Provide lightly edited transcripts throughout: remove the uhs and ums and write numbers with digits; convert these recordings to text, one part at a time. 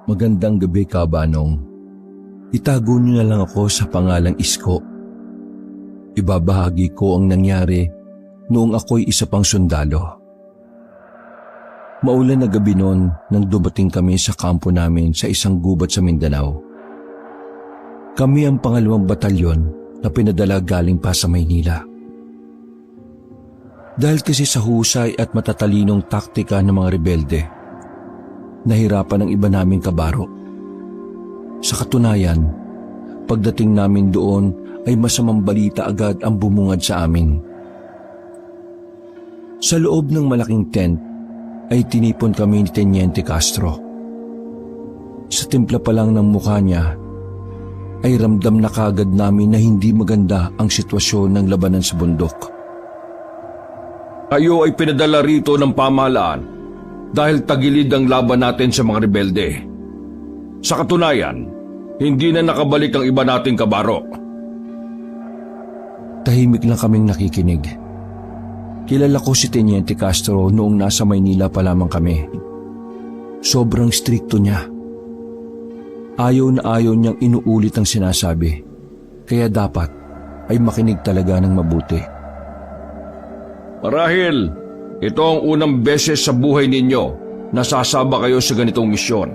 Magandang gabi, Kabanong. Itago niyo na lang ako sa pangalang Isko. Ibabahagi ko ang nangyari noong ako'y isa pang sundalo. Maulan na gabi noon nang dumating kami sa kampo namin sa isang gubat sa Mindanao. Kami ang pangalawang batalyon na pinadala galing pa sa Maynila. Dahil kasi sa husay at matatalinong taktika ng mga rebelde, nahirapan ang iba naming kabaro. Sa katunayan, pagdating namin doon ay masamang balita agad ang bumungad sa amin. Sa loob ng malaking tent ay tinipon kami ni Teniente Castro. Sa timpla pa lang ng mukha niya ay ramdam na kagad namin na hindi maganda ang sitwasyon ng labanan sa bundok. Kayo ay pinadala rito ng pamahalaan dahil tagilid ang laban natin sa mga rebelde. Sa katunayan, hindi na nakabalik ang iba nating kabaro. Tahimik lang kaming nakikinig. Kilala ko si Teniente Castro noong nasa Maynila pa lamang kami. Sobrang strikto niya. Ayaw na ayaw niyang inuulit ang sinasabi, kaya dapat ay makinig talaga ng mabuti. Marahil, ito ang unang beses sa buhay ninyo na sasaba kayo sa ganitong misyon.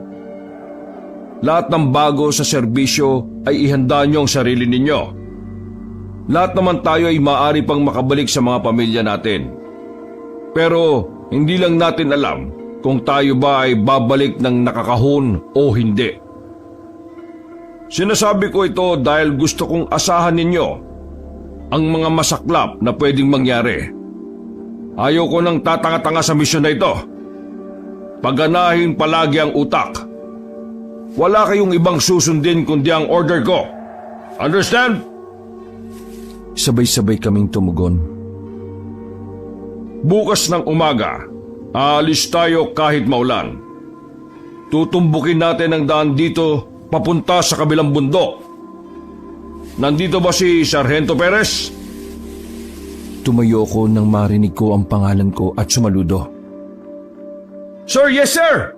Lahat ng bago sa serbisyo ay ihanda niyo ang sarili ninyo. Lahat naman tayo ay maaari pang makabalik sa mga pamilya natin. Pero hindi lang natin alam kung tayo ba ay babalik ng nakakahon o hindi. Sinasabi ko ito dahil gusto kong asahan ninyo ang mga masaklap na pwedeng mangyari. Ayaw ko nang tatanga-tanga sa misyon na ito. Paganahin palagi ang utak. Wala kayong ibang susundin kundi ang order ko. Understand? Sabay-sabay kaming tumugon. Bukas ng umaga, aalis tayo kahit maulan. Tutumbukin natin ang daan dito papunta sa kabilang bundok. Nandito ba si Sargento Perez? Tumayo ko nang marinig ko ang pangalan ko at sumaludo. Sir, yes sir!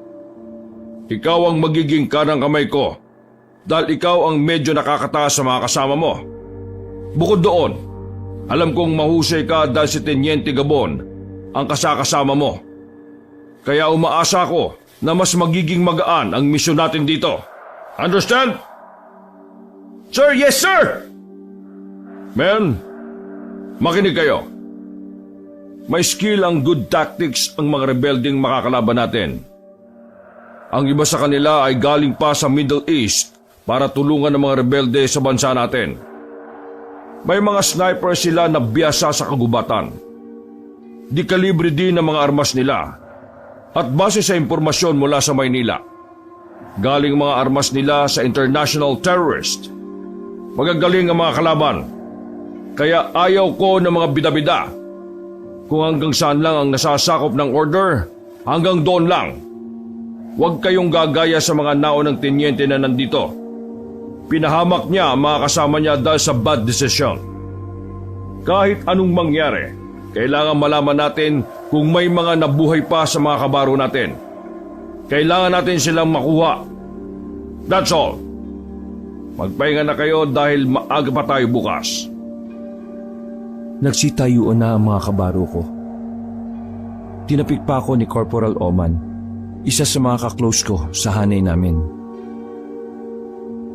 Ikaw ang magiging kanang kamay ko dahil ikaw ang medyo nakakataas sa mga kasama mo. Bukod doon, alam kong mahusay ka dahil si Teniente Gabon ang kasakasama mo. Kaya umaasa ko na mas magiging magaan ang misyon natin dito. Understand? Sir, yes sir! Men, makinig kayo. May skill ang good tactics ang mga rebelding makakalaban natin. Ang iba sa kanila ay galing pa sa Middle East para tulungan ang mga rebelde sa bansa natin. May mga sniper sila na biyasa sa kagubatan. Di kalibre din ang mga armas nila. At base sa impormasyon mula sa Maynila, galing mga armas nila sa international terrorist. Magagaling ang mga kalaban. Kaya ayaw ko ng mga bida-bida. Kung hanggang saan lang ang nasasakop ng order, hanggang doon lang. Huwag kayong gagaya sa mga naunang tenyente na nandito. Pinahamak niya ang mga kasama niya dahil sa bad decision. Kahit anong mangyari, kailangan malaman natin kung may mga nabuhay pa sa mga kabaro natin. Kailangan natin silang makuha. That's all. Magpahinga na kayo dahil maaga pa tayo bukas. Nagsitayuan na ang mga kabaro ko. Tinapik pa ako ni Corporal Oman, isa sa mga kaklose ko sa hanay namin.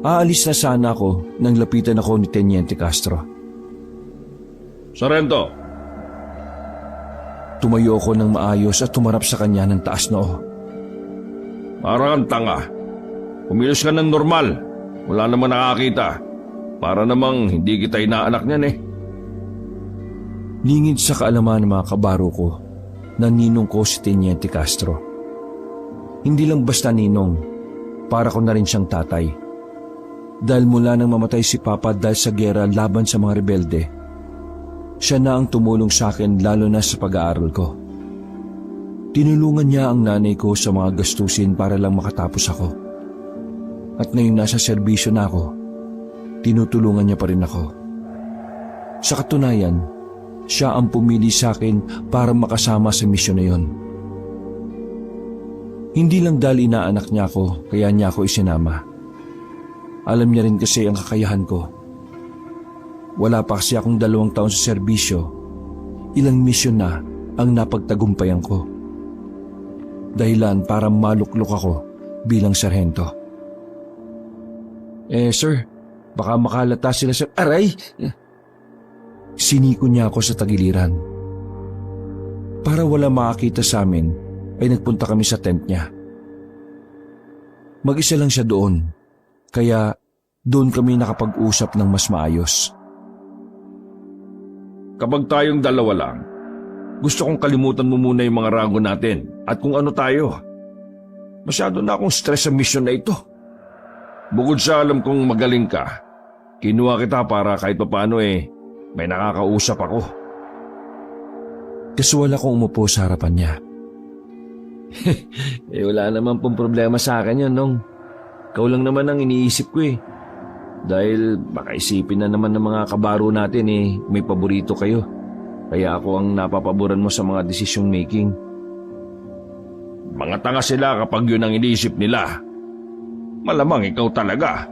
Aalis na sana ako nang lapitan ako ni Teniente Castro. Sargento! Tumayo ako ng maayos at tumarap sa kanya ng taas noo. Parang ang tanga. Kumilos ka ng normal. Wala namang nakakita. Para namang hindi kita inaanak niyan eh. Lingid sa kaalaman ng mga kabaro ko na ninong ko si Teniente Castro. Hindi lang basta ninong, para ko na rin siyang tatay. Dahil mula nang mamatay si Papa dahil sa gera laban sa mga rebelde, siya na ang tumulong sa akin lalo na sa pag-aaral ko. Tinulungan niya ang nanay ko sa mga gastusin para lang makatapos ako. At ngayon nasa serbisyo na ako, tinutulungan niya pa rin ako. Sa katunayan, siya ang pumili sa akin para makasama sa misyon na yon. Hindi lang dahil inaanak niya ako, kaya niya ako isinama. Alam niya rin kasi ang kakayahan ko. Wala pa kasi akong 2 taon sa serbisyo. Ilang misyon na ang napagtagumpayan ko. Dahilan para maluklok ako bilang sarhento. Sir, baka makalata sila sa... Aray! Siniko niya ako sa tagiliran. Para wala makakita sa amin, ay nagpunta kami sa tent niya. Mag-isa lang siya doon, kaya doon kami nakapag-usap ng mas maayos. Kapag tayong dalawa lang, gusto kong kalimutan mo muna yung mga rango natin at kung ano tayo. Masyado na akong stress sa mission na ito. Bukod sa alam kong magaling ka, kinuha kita para kahit papaano may nakakausap ako. Kasuwal akong umupo sa harapan niya. Wala naman pong problema sa akin yan, Nong. Ikaw lang naman ang iniisip ko Dahil baka isipin na naman ng mga kabaro natin may paborito kayo. Kaya ako ang napapaboran mo sa mga decision making. Mga tanga sila kapag yun ang iniisip nila. Malamang ikaw talaga.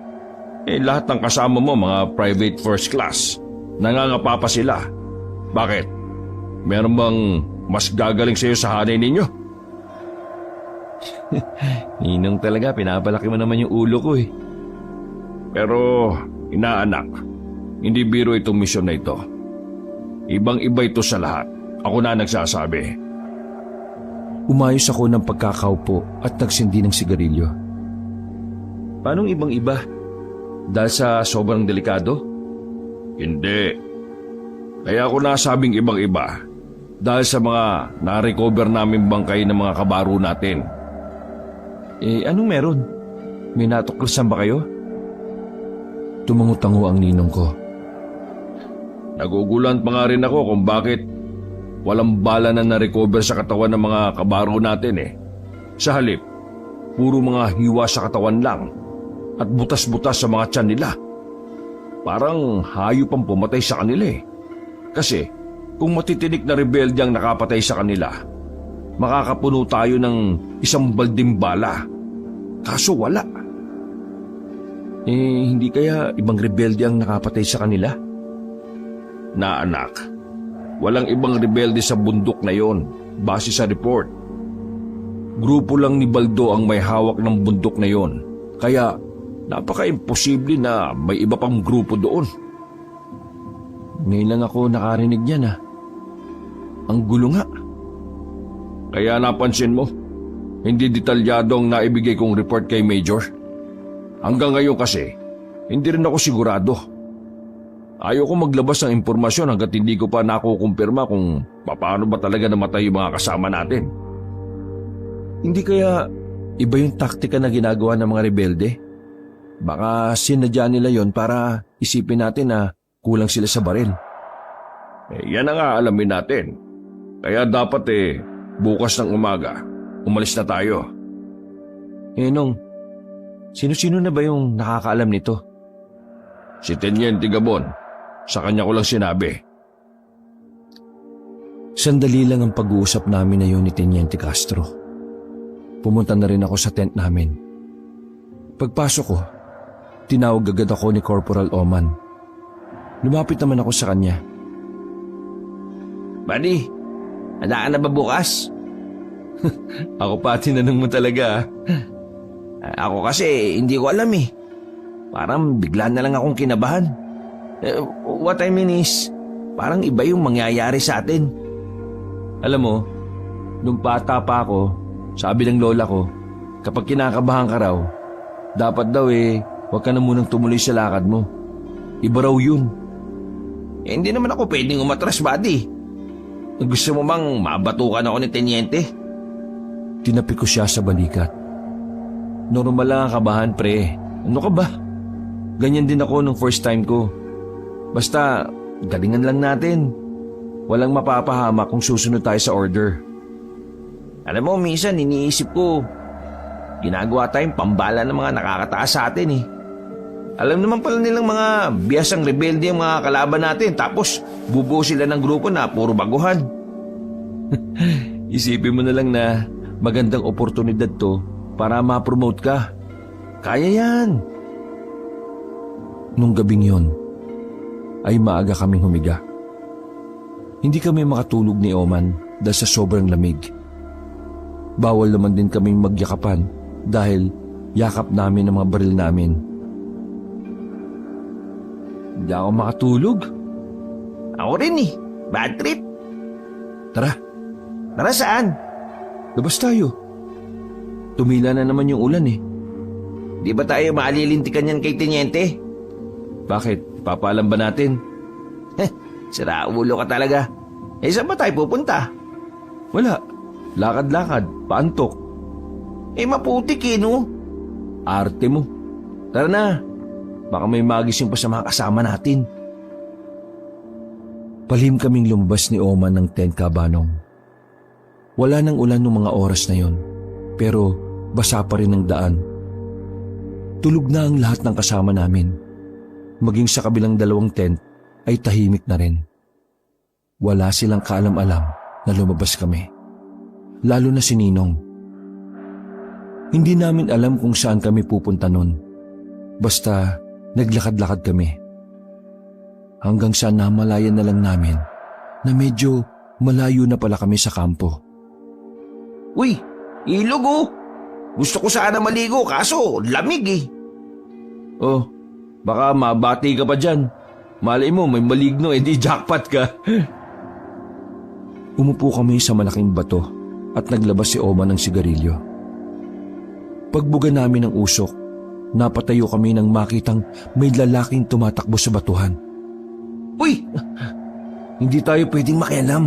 Lahat ng kasama mo mga private first class. Nangangapa pa sila. Bakit? Meron bang mas gagaling sa'yo sa hanay ninyo? Ninong talaga, pinapalaki mo naman yung ulo ko Pero, inaanak, hindi biro itong misyon na ito. Ibang-iba ito sa lahat. Ako na nagsasabi. Umayos ako ng pagkakaupo at nagsindi ng sigarilyo. Paanong ibang-iba? Dahil sa sobrang delikado? Hindi. Kaya ako nasabing ibang-iba dahil sa mga na-recover namin bangkay ng mga kabaro natin. Anong meron? May natuklasan ba kayo? Tumango-tango ang ninong ko. Nagugulan pa nga rin ako kung bakit walang bala na na-recover sa katawan ng mga kabaro natin Sa halip, puro mga hiwa sa katawan lang at butas-butas sa mga tiyan nila. Parang hayop ang pumatay sa kanila Kasi kung matitinik na rebelde ang nakapatay sa kanila, makakapuno tayo ng isang balding bala. Kaso wala. Hindi kaya ibang rebelde ang nakapatay sa kanila? Na anak, walang ibang rebelde sa bundok na yon, base sa report. Grupo lang ni Baldo ang may hawak ng bundok na yon, kaya napaka-imposible na may iba pang grupo doon. Ngayon lang ako nakarinig niyan Ang gulo nga. Kaya napansin mo, hindi detalyado ang naibigay kong report kay Major. Hanggang ngayon kasi, hindi rin ako sigurado. Ayoko maglabas ng impormasyon hanggat hindi ko pa nakukumpirma kung paano ba talaga namatay yung mga kasama natin. Hindi kaya iba yung taktika na ginagawa ng mga rebelde? Baka sinadya nila yon para isipin natin na kulang sila sa baril. Yan ang aalamin natin. Kaya dapat bukas ng umaga, umalis na tayo. Nong, sino-sino na ba yung nakakaalam nito? Si Teniente Gabon, sa kanya ko lang sinabi. Sandali lang ang pag-uusap namin na yun ni Teniente Castro. Pumunta na rin ako sa tent namin. Pagpasok ko, tinawag agad ako ni Corporal Oman. Lumapit naman ako sa kanya. Buddy, handa ka na ba bukas? Ako pa tinanong mo talaga Ako kasi hindi ko alam Parang bigla na lang akong kinabahan. What I mean is, parang iba yung mangyayari sa atin. Alam mo, nung bata pa ako, sabi ng lola ko, kapag kinakabahan ka raw, dapat daw huwag ka na munang tumuloy sa lakad mo. Iba raw yun. Hindi naman ako pwedeng umatras, buddy. Gusto mo bang mabatukan ako ni Teniente? Tinapi ko siya sa balikat. Normal lang ang kabahan, pre. Ano ka ba? Ganyan din ako nung first time ko. Basta, galingan lang natin. Walang mapapahama kung susunod tayo sa order. Alam mo, minsan iniisip ko, ginagawa tayong pambala ng mga nakakataas sa atin Alam naman pala nilang mga biyasang rebelde ang mga kalaban natin, tapos bubuo sila ng grupo na puro baguhan. Isipin mo na lang na magandang oportunidad to para ma-promote ka. Kaya yan. Nung gabing yon, ay maaga kaming humiga. Hindi kami makatulog ni Oman dahil sa sobrang lamig. Bawal naman din kaming magyakapan dahil yakap namin ang mga baril namin. Hindi ako makatulog. Ako rin eh. Bad trip. Tara, Tara saan? labas tayo. Tumila na naman yung ulan eh. Di ba tayo maalilintikan yan kay Tenyente? Bakit? Papaalam ba natin? Sira ulo ka talaga. Eh, saan ba tayo pupunta? Wala. Lakad-lakad. Paantok. Eh, maputik eh, no? Arte mo. Tara na. Baka may magising pa sa mga kasama natin. Palihim kaming lumabas ni Oman ng tent kabanong. Wala nang ulan nung mga oras na yon, pero basa pa rin ang daan. Tulog na ang lahat ng kasama namin. Maging sa kabilang dalawang tent ay tahimik na rin. Wala silang kaalam-alam na lumabas kami. Lalo na si Ninong. Hindi namin alam kung saan kami pupunta nun. Basta naglakad-lakad kami. Hanggang sa namalayan na lang namin na medyo malayo na pala kami sa kampo. Uy, ilog oh. Gusto ko sana maligo kaso lamig eh. Oh, baka mabati ka pa dyan. Malay mo, may maligno, edi jackpot ka. Umupo kami sa malaking bato at naglabas si Oman ng sigarilyo. Pagbuga namin ng usok, napatayo kami nang makitang may lalaking tumatakbo sa batuhan. Uy, Hindi tayo pwedeng makialam.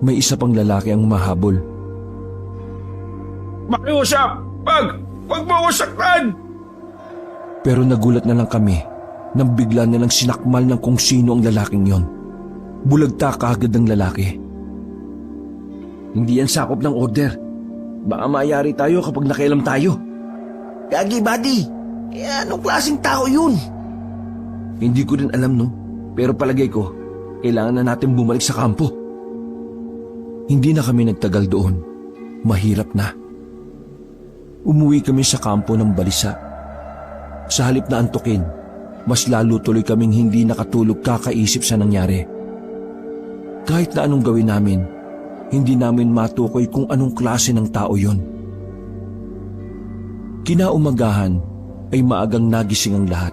May isa pang lalaki ang mahabol. Makiusap! Wag mo ako saktan! Pero nagulat na lang kami nang bigla nilang sinakmal ng kung sino ang lalaking yon. Bulagta kaagad ng lalaki. Hindi yan sakop ng order. Baka mayari tayo kapag nakialam tayo. gagi buddy. Eh, anong klaseng tao yun? Hindi ko rin alam no, pero palagay ko, kailangan na natin bumalik sa kampo. Hindi na kami nagtagal doon. Mahirap na. Umuwi kami sa kampo ng balisa. Sa halip na antukin, mas lalo tuloy kaming hindi nakatulog kakaisip sa nangyari. Kahit na anong gawin namin, hindi namin matukoy kung anong klase ng tao yon. Kinaumagahan ay maagang nagising ang lahat.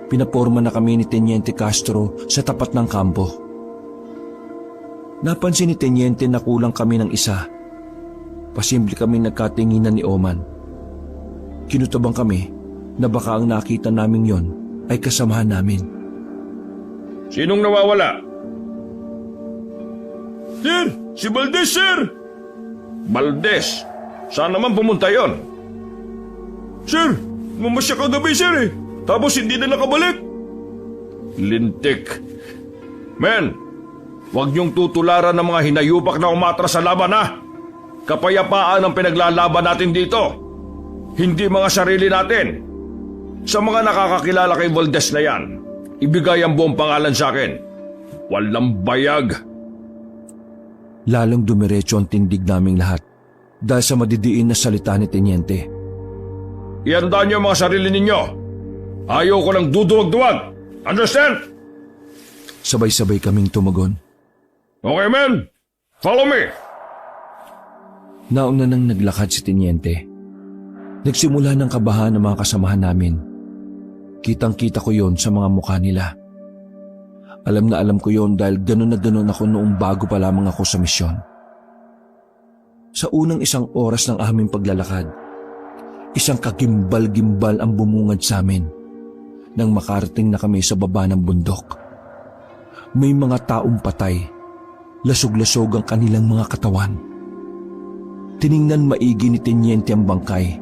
Pinaporma na kami ni Teniente Castro sa tapat ng kampo. Napansin ni Teniente na kulang kami ng isa. Pasimple kami nagkatinginan ni Oman. Kinutabang kami na baka ang nakita naming yon ay kasamahan namin. Sinong nawawala? Sir! Si Valdez, sir! Valdez? Saan naman pumunta yon? Sir! Mamasya kagabi, sir eh! Tapos hindi na nakabalik! Lintik! Men! Huwag niyong tutularan ng mga hinayupak na umatras sa laban, ha? Kapayapaan ang pinaglalaban natin dito. Hindi mga sarili natin. Sa mga nakakakilala kay Valdez na yan, ibigay ang buong pangalan sa akin. Walang bayag. Lalong dumiretso ang tindig naming lahat dahil sa madidiin na salita ni Teniente. Iandaan niyo ang mga sarili ninyo. Ayaw ko ng duduwag-duwag. Understand? Sabay-sabay kaming tumagon. Okay, men. Follow me. Nauna nang naglakad si Teniente. Nagsimula ng kabahan ng mga kasamahan namin. Kitang-kita ko yon sa mga mukha nila. Alam na alam ko yon dahil ganun na ganun ako noong bago pa lamang ako sa misyon. Sa unang isang oras ng aming paglalakad, isang kagimbal-gimbal ang bumungad sa amin nang makarating na kami sa baba ng bundok. May mga taong patay, lasog-lasog ang kanilang mga katawan. Tiningnan maigi ni Teniente ang bangkay.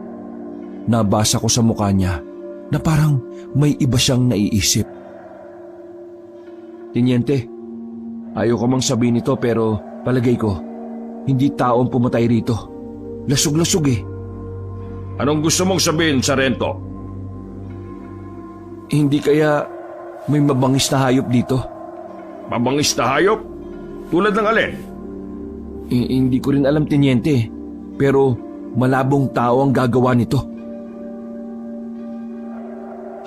Nabasa ko sa mukha niya na parang may iba siyang naiisip. Teniente, ayaw ko mang sabihin ito pero palagay ko, hindi tao ang pumatay rito. Lasog-lasog eh. Anong gusto mong sabihin, Sarento? Hindi kaya may mabangis na hayop dito? Mabangis na hayop? Tulad ng alin? Hindi ko rin alam, Tenyente. Pero malabong tao ang gagawa nito.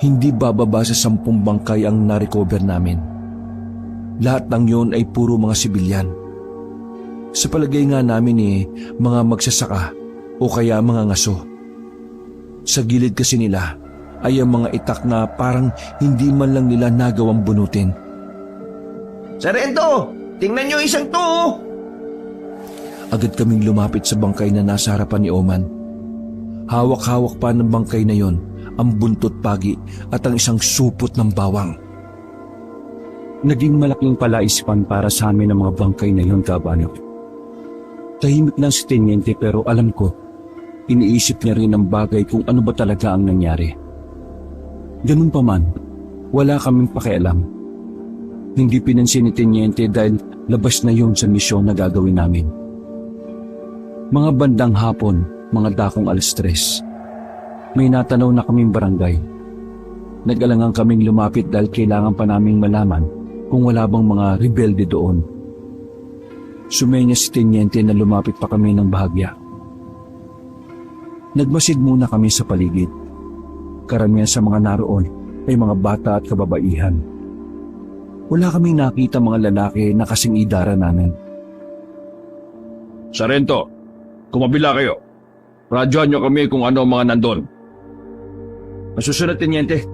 Hindi bababa sa 10 bangkay ang na-recover namin. Lahat ng yon ay puro mga sibilyan. Sa palagay nga namin mga magsasaka o kaya mga ngaso. Sa gilid kasi nila ay ang mga itak na parang hindi man lang nila nagawang bunutin. Sarento, tingnan nyo isang to. Agad kaming lumapit sa bangkay na nasa harapan ni Oman. Hawak-hawak pa ng bangkay na yon ang buntot pagi at ang isang supot ng bawang. Naging malaking palaispan para sa amin ang mga bangkay na yun, Kabanyo. Tahimik lang si Tenyente pero alam ko, iniisip niya rin ang bagay kung ano ba talaga ang nangyari. Ganun pa man, wala kaming pakialam. Hindi pinansin ni Tenyente dahil labas na yun sa misyon na gagawin namin. Mga bandang hapon, mga dakong 3:00. May natanaw na kaming barangay. Nag-alangan kaming lumapit dahil kailangan pa naming malaman kung wala bang mga rebelde doon. Sumenya si Tenyente na lumapit pa kami ng bahagya. Nagmasid muna kami sa paligid. Karamihan sa mga naroon ay mga bata at kababaihan. Wala kaming nakita mga lalaki na kasing idara namin. Sarento, kumabila kayo. Radyohan nyo kami kung ano ang mga nandun. Masusunod, Tenyente.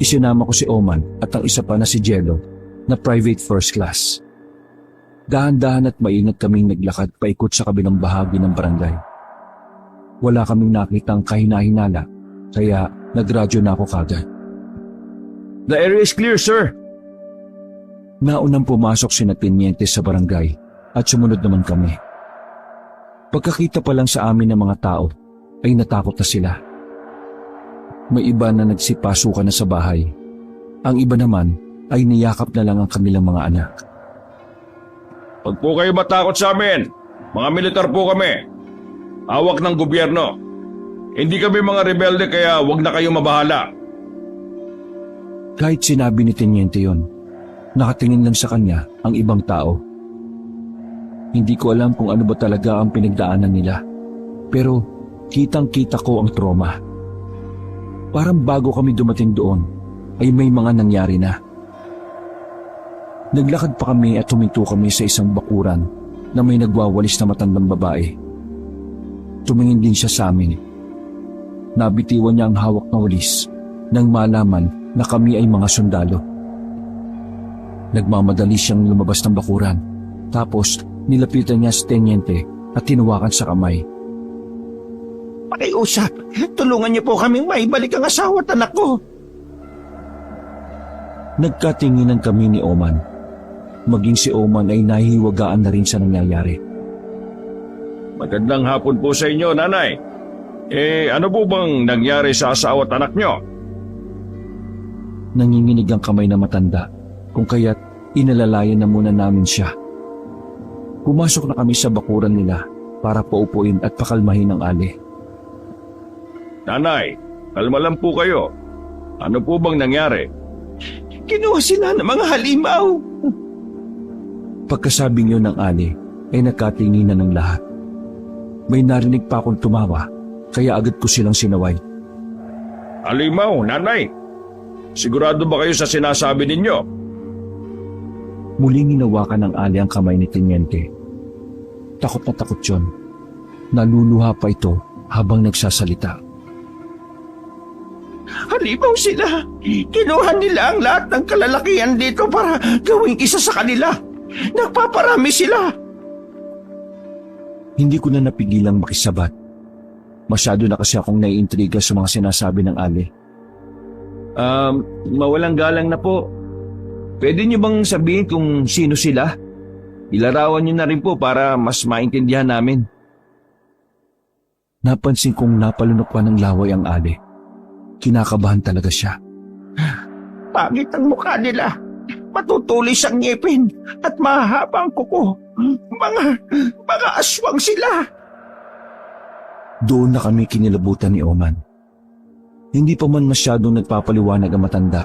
Isinama ko si Oman at ang isa pa na si Jello na private first class. Dahan-dahan at maingat kaming naglakad paikot sa kabilang bahagi ng barangay. Wala kaming nakitang kahina-hinala kaya nagradyo na ako kagad. The area is clear, sir. Naunang pumasok si Tenyente sa barangay at sumunod naman kami. Pagkakita pa lang sa amin ng mga tao ay natakot na sila. May iba na nagsipasukan na sa bahay. Ang iba naman ay niyakap na lang ang kanilang mga anak. Huwag po kayo matakot sa amin. Mga militar po kami. Hawak ng gobyerno. Hindi kami mga rebelde kaya huwag na kayong mabahala. Kahit sinabi ni Tenyente yon, nakatingin lang sa kanya ang ibang tao. Hindi ko alam kung ano ba talaga ang pinagdaanan nila. Pero kitang-kita ko ang trauma. Parang bago kami dumating doon, ay may mga nangyari na. Naglakad pa kami at huminto kami sa isang bakuran na may nagwawalis na matandang babae. Tumingin din siya sa amin. Nabitiwan niya ang hawak na walis nang malaman na kami ay mga sundalo. Nagmamadali siyang lumabas ng bakuran. Tapos nilapitan niya si Tenyente at tinawakan sa kamay. Pakiusap, tulungan niyo po kaming maibalik ang asawa at anak ko. Nagkatinginan kami ni Oman. Maging si Oman ay nahihiwagaan na rin sa nangyayari. Magandang hapon po sa inyo, nanay. Ano po bang nangyari sa asawa at anak nyo? Nanginginig ang kamay na matanda, kung kaya't inalalayan na muna namin siya. Pumasok na kami sa bakuran nila para paupuin at pakalmahin ang ali. Nanay, kalma lang po kayo. Ano po bang nangyari? Kinuha sila ng mga halimaw. Pagkasabing yun ng ali, ay nagkatinginan ng lahat. May narinig pa akong tumawa, kaya agad ko silang sinaway. Halimaw, nanay. Sigurado ba kayo sa sinasabi ninyo? Muling hinawakan ng ali ang kamay ni Tenyente. Takot na takot yun. Naluluha pa ito habang nagsasalita. Halimaw sila. Kinuha nila ang lahat ng kalalakihan dito para gawing isa sa kanila. Nagpaparami sila. Hindi ko na napigilang makisabat. Masyado na kasi akong naiintriga sa mga sinasabi ng ali. Mawalang galang na po. Pwede niyo bang sabihin kung sino sila? Ilarawan niyo na rin po para mas maintindihan namin. Napansin kong napalunok pa ng laway ang ali. Kinakabahan talaga siya. Pangit ang mukha nila. Matutulis ang ngipin at mahaba ang kuko. Mga aswang sila. Doon na kami kinilabutan ni Oman. Hindi pa man masyadong nagpapaliwanag ang matanda.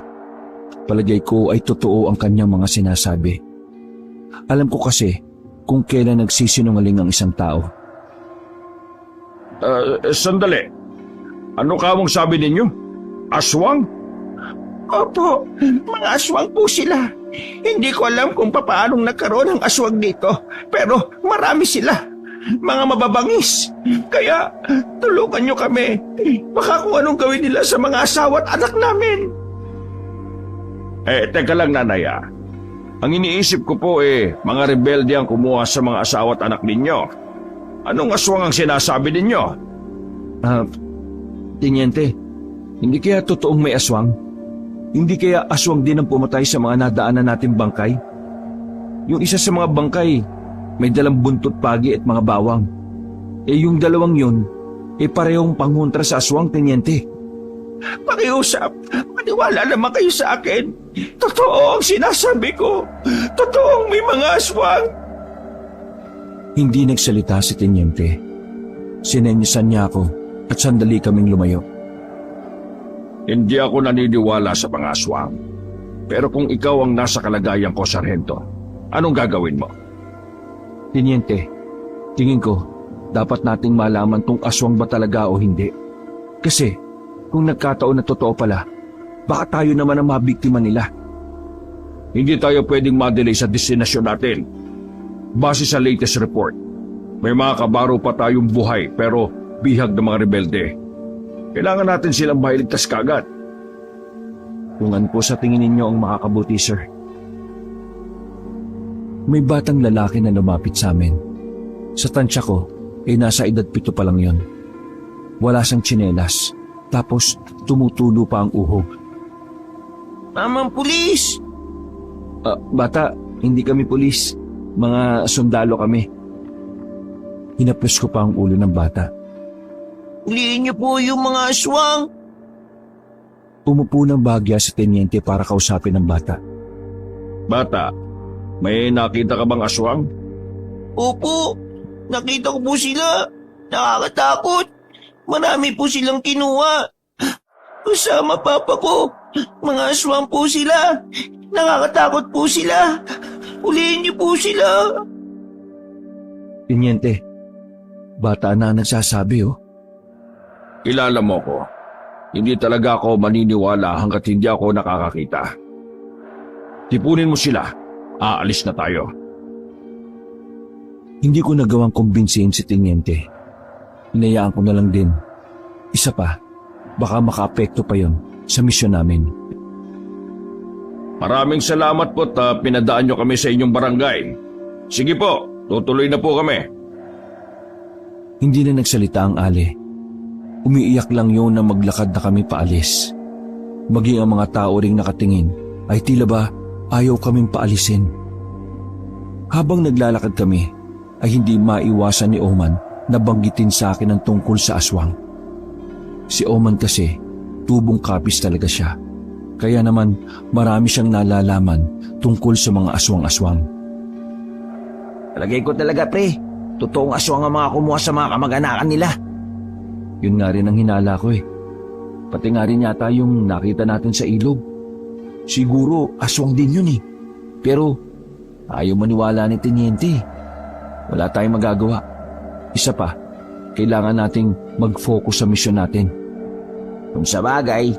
Palagay ko ay totoo ang kanyang mga sinasabi. Alam ko kasi kung kailan nagsisinungaling ang isang tao. Sandali. Ano kamong sabi ninyo? Aswang? Opo, mga aswang po sila. Hindi ko alam kung paanong nagkaroon ng aswang dito, pero marami sila. Mga mababangis. Kaya tulungan nyo kami. Baka kung anong gawin nila sa mga asawa at anak namin. Teka lang nanay ah. Ang iniisip ko po mga rebelde ang kumuha sa mga asawa at anak ninyo. Anong aswang ang sinasabi ninyo? Teniente, hindi kaya totoong may aswang? Hindi kaya aswang din ang pumatay sa mga nadaanan nating bangkay? Yung isa sa mga bangkay, may dalang buntot pagi at mga bawang. Yung dalawang yun, parehong pangontra sa aswang, Teniente. Pakiusap, maniwala naman kayo sa akin. Totoo ang sinasabi ko. Totoong may mga aswang. Hindi nagsalita si Teniente. Sinenyasan niya ako at sandali kaming lumayo. Hindi ako naniniwala sa mga aswang. Pero kung ikaw ang nasa kalagayan ko, Sargento, anong gagawin mo? Teniente, tingin ko, dapat nating malaman kung aswang ba talaga o hindi. Kasi, kung nagkataon na totoo pala, baka tayo naman ang mabiktima nila. Hindi tayo pwedeng madelay sa destinasyon natin. Base sa latest report, may mga kabaro pa tayong buhay pero bihag ng mga rebelde. Kailangan natin silang mailigtas kagad. Kung ano po sa tingin ninyo ang makakabuti, sir? May batang lalaki na lumapit sa amin. Sa tansya ko, nasa edad 7 pa lang yon. Wala siyang tsinelas, tapos tumutulo pa ang uhog. Mamang pulis! Bata, hindi kami pulis. Mga sundalo kami. Hinaplos ko pa ang ulo ng bata. Huliin niyo po yung mga aswang. Umupo ng bahagya si Teniente para kausapin ang bata. Bata, may nakita ka bang aswang? Opo, nakita ko po sila. Nakakatakot. Marami po silang kinuha. Kasama papa ko. Mga aswang po sila. Nakakatakot po sila. Huliin niyo po sila. Teniente, bata na ang nagsasabi Kilala mo ko. Hindi talaga ako maniniwala hanggat hindi ako nakakakita. Tipunin mo sila. Aalis na tayo. Hindi ko nagawang kumbinsihin si Teniente. Hinayaan ko na lang din. Isa pa, baka makaapekto pa yon sa misyon namin. Maraming salamat po at pinadaan nyo kami sa inyong barangay. Sige po, tutuloy na po kami. Hindi na nagsalita ang Ale. Umiiyak lang yun na maglakad na kami paalis. Maging ang mga tao ring nakatingin ay tila ba ayaw kaming paalisin. Habang naglalakad kami ay hindi maiwasan ni Oman na banggitin sa akin ang tungkol sa aswang. Si Oman kasi tubong kapis talaga siya. Kaya naman marami siyang nalalaman tungkol sa mga aswang-aswang. Talagay ko talaga, pre. Totoong aswang ang mga kumuha sa mga kamag-anakan nila. Yun nga rin ang hinala ko Pati nga rin yata yung nakita natin sa ilog. Siguro aswang din yun Pero ayaw maniwala ni Teniente. Wala tayong magagawa. Isa pa, kailangan nating mag-focus sa misyon natin. Kung sa bagay.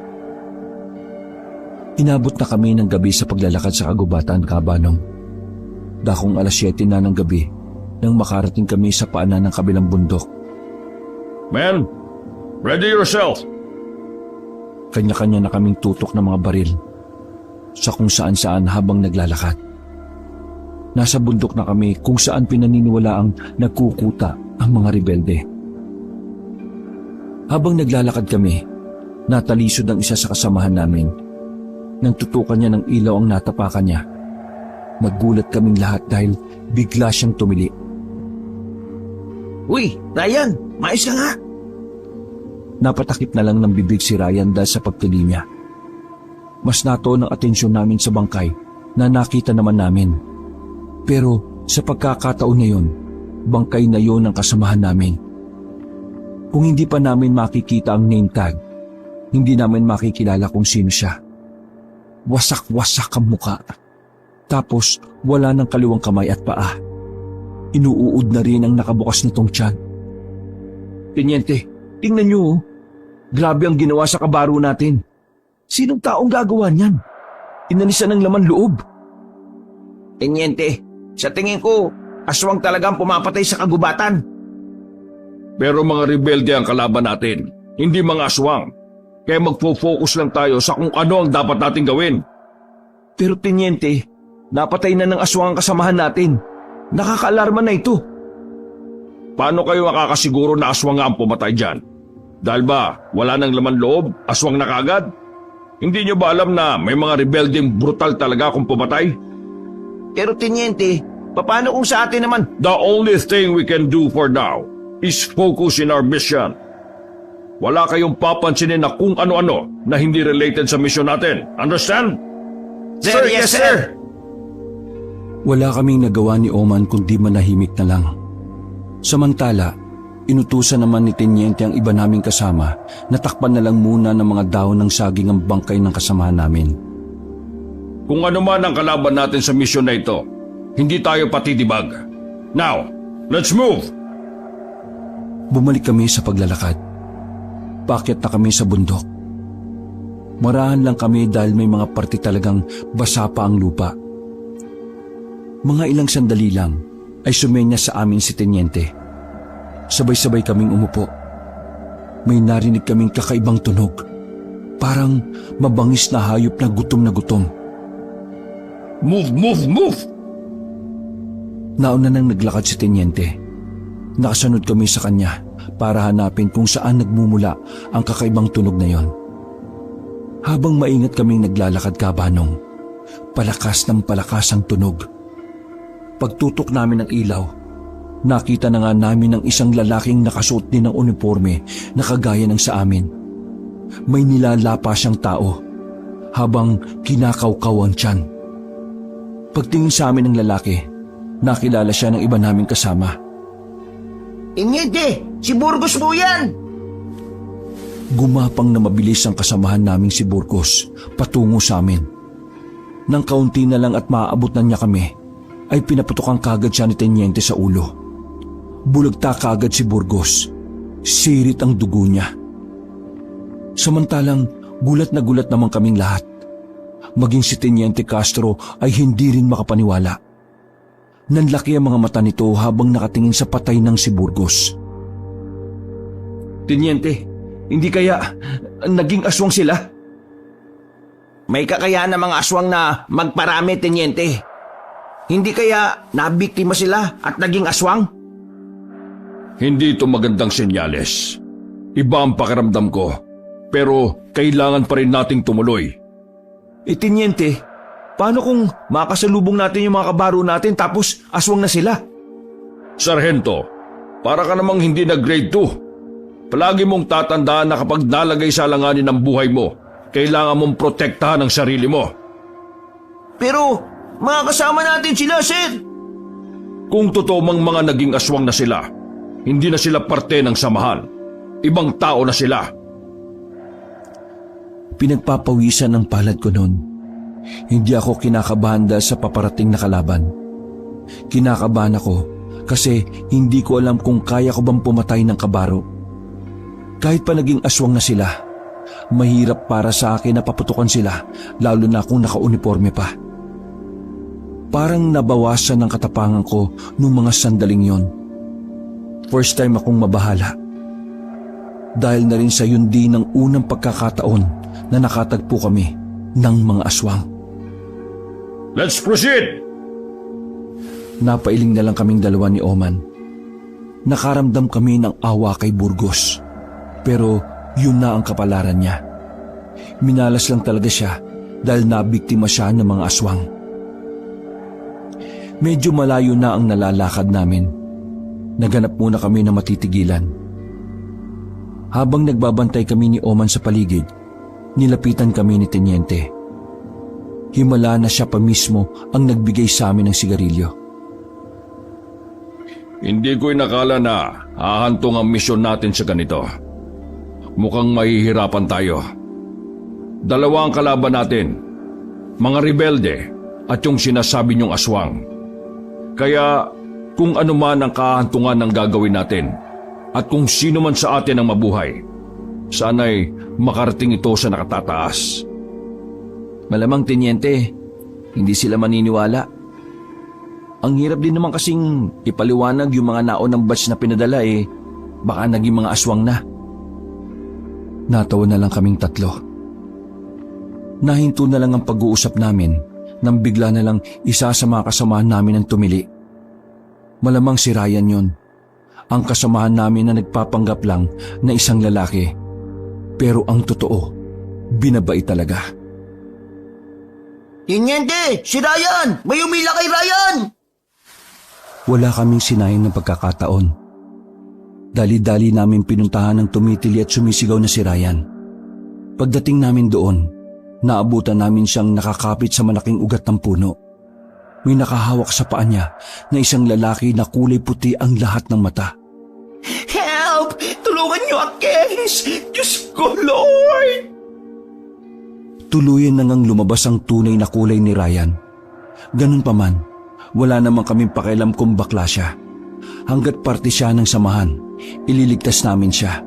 Inabot na kami ng gabi sa paglalakad sa kagubatan, Kabanong. Dakong 7:00 na ng gabi nang makarating kami sa paanan ng kabilang bundok. Men, ready yourself. Kanya-kanya na kaming tutok ng mga baril sa kung saan-saan habang naglalakad. Nasa bundok na kami kung saan pinaniniwalaang nagkukuta ang mga rebelde. Habang naglalakad kami, natalisod ang isa sa kasamahan namin. Nang tutukan niya ng ilaw ang natapakan niya, nagulat kaming lahat dahil bigla siyang tumili. Uy, Ryan, maayos ka nga. Napatakip na lang ng bibig si Ryan dahil sa pagtili niya. Mas natuon ang atensyon namin sa bangkay na nakita naman namin. Pero sa pagkakataon na yun, bangkay na yun ang kasamahan namin. Kung hindi pa namin makikita ang name tag, hindi namin makikilala kung sino siya. Wasak-wasak ang muka. Tapos wala ng kaliwang kamay at paa. inuud na rin ang nakabukas na tong tiyan. Tenyente, tingnan niyo oh. Grabe ang ginawa sa kabaro natin. Sinong taong gagawa niyan? Inalisan ng laman loob. Tenyente, sa tingin ko, aswang talagang pumapatay sa kagubatan. Pero mga rebelde ang kalaban natin, hindi mga aswang. Kaya magfo-focus lang tayo sa kung ano ang dapat nating gawin. Pero tenyente, napatay na ng aswang ang kasamahan natin. Nakakaalarma na ito. Paano kayo makakasiguro na aswang nga ang pumatay dyan? Dahil ba wala nang laman loob, aswang na kaagad? Hindi nyo ba alam na may mga rebeldeng brutal talaga kung pumatay? Pero Tenyente, paano kung sa atin naman? The only thing we can do for now is focus in our mission. Wala kayong papansinin na kung ano-ano na hindi related sa mission natin. Understand? Sir, yes sir! Wala kaming nagawa ni Oman kundi manahimik na lang. Samantala, inutusan naman ni Tenyente ang iba naming kasama na takpan na lang muna ng mga dahon ng saging ang bangkay ng kasamahan namin. Kung ano man ang kalaban natin sa mission na ito, hindi tayo patitibag. Now, let's move! Bumalik kami sa paglalakad. Paakyat na kami sa bundok. Marahan lang kami dahil may mga parte talagang basa pa ang lupa. Mga ilang sandali lang ay sumenya sa amin si Tenyente. Sabay-sabay kaming umupo. May narinig kaming kakaibang tunog. Parang mabangis na hayop na gutom na gutom. Move, move, move! Nauna nang naglakad si Tenyente. Nakasunod kami sa kanya para hanapin kung saan nagmumula ang kakaibang tunog na yon. Habang maingat kaming naglalakad kabanong, palakas ng palakas ang tunog. Pagtutok namin ng ilaw, nakita na nga namin ang isang lalaking nakasuot din ng uniforme na kagaya ng sa amin. May nilalapa siyang tao habang kinakawkaw ang tiyan. Pagtingin sa amin ng lalaki, nakilala siya ng iba naming kasama. Tenyente, si Burgos po yan! Gumapang na mabilis ang kasamahan naming si Burgos patungo sa amin. Nang kaunti na lang at maaabot na niya kami, ay pinaputokan kagad siya ni Tenyente sa ulo. Bulagta kagad si Burgos. Sirit ang dugo niya. Samantalang gulat na gulat naman kaming lahat. Maging si Tenyente Castro ay hindi rin makapaniwala. Nanlaki ang mga mata nito habang nakatingin sa patay ng si Burgos. Tenyente, hindi kaya naging aswang sila? May kakayaan ng mga aswang na magparami, Tenyente. Hindi kaya nabiktima sila at naging aswang? Hindi ito magandang senyales. Iba ang pakiramdam ko, pero kailangan pa rin nating tumuloy. Tenyente, paano kung makasalubong natin yung mga kabaro natin tapos aswang na sila? Sargento, para ka namang hindi na grade 2. Palagi mong tatandaan na kapag nalagay sa alanganin ang buhay mo, kailangan mong protektahan ang sarili mo. Pero mga kasama natin sila, sir! Kung totoo mang mga naging aswang na sila, hindi na sila parte ng samahan. Ibang tao na sila. Pinagpapawisan ang palad ko noon. Hindi ako kinakabahan dahil sa paparating na kalaban. Kinakabahan ako kasi hindi ko alam kung kaya ko bang pumatay ng kabaro. Kahit pa naging aswang na sila, mahirap para sa akin na paputukan sila, lalo na kung naka-uniforme pa. Parang nabawasan ang katapangan ko nung mga sandaling yon. First time akong mabahala. Dahil na rin sa yun din ang unang pagkakataon na nakatagpo kami ng mga aswang. Let's proceed! Napailing na lang kaming dalawa ni Oman. Nakaramdam kami ng awa kay Burgos. Pero yun na ang kapalaran niya. Minalas lang talaga siya dahil nabiktima siya ng mga aswang. Medyo malayo na ang nalalakad namin. Naganap muna kami na matitigilan. Habang nagbabantay kami ni Oman sa paligid, nilapitan kami ni Tenyente. Himala na siya pa mismo ang nagbigay sa amin ng sigarilyo. Hindi ko inakala na hahantong ang misyon natin sa ganito. Mukhang mahihirapan tayo. Dalawa ang kalaban natin, mga rebelde at yung sinasabi niyong aswang. Kaya kung ano man ang kahantungan ng gagawin natin at kung sino man sa atin ang mabuhay, sana'y makarating ito sa nakatataas. Malamang, Tenyente, hindi sila maniniwala. Ang hirap din naman kasing ipaliwanag yung mga naonang batch na pinadala baka naging mga aswang na. Natawa na lang kaming tatlo. Nahinto na lang ang pag-uusap namin nang bigla na lang isa sa mga kasamahan namin ang tumili. Malamang si Ryan yun. Ang kasamahan namin na nagpapanggap lang na isang lalaki. Pero ang totoo, binabait talaga. Tiniente, si Ryan! May umila kay Ryan! Wala kaming sinayang ng pagkakataon. Dali-dali namin pinuntahan ng tumitili at sumisigaw na si Ryan. Pagdating namin doon, naabutan namin siyang nakakapit sa malaking ugat ng puno. May nakahawak sa paa niya na isang lalaki na kulay puti ang lahat ng mata. Help! Tulungan niyo ako, Kes! Diyos ko, Lord! Tuluyan na ngang lumabas ang tunay na kulay ni Ryan. Ganun pa man, wala namang kaming pakialam kung bakla siya. Hanggat parte siya ng samahan, ililigtas namin siya.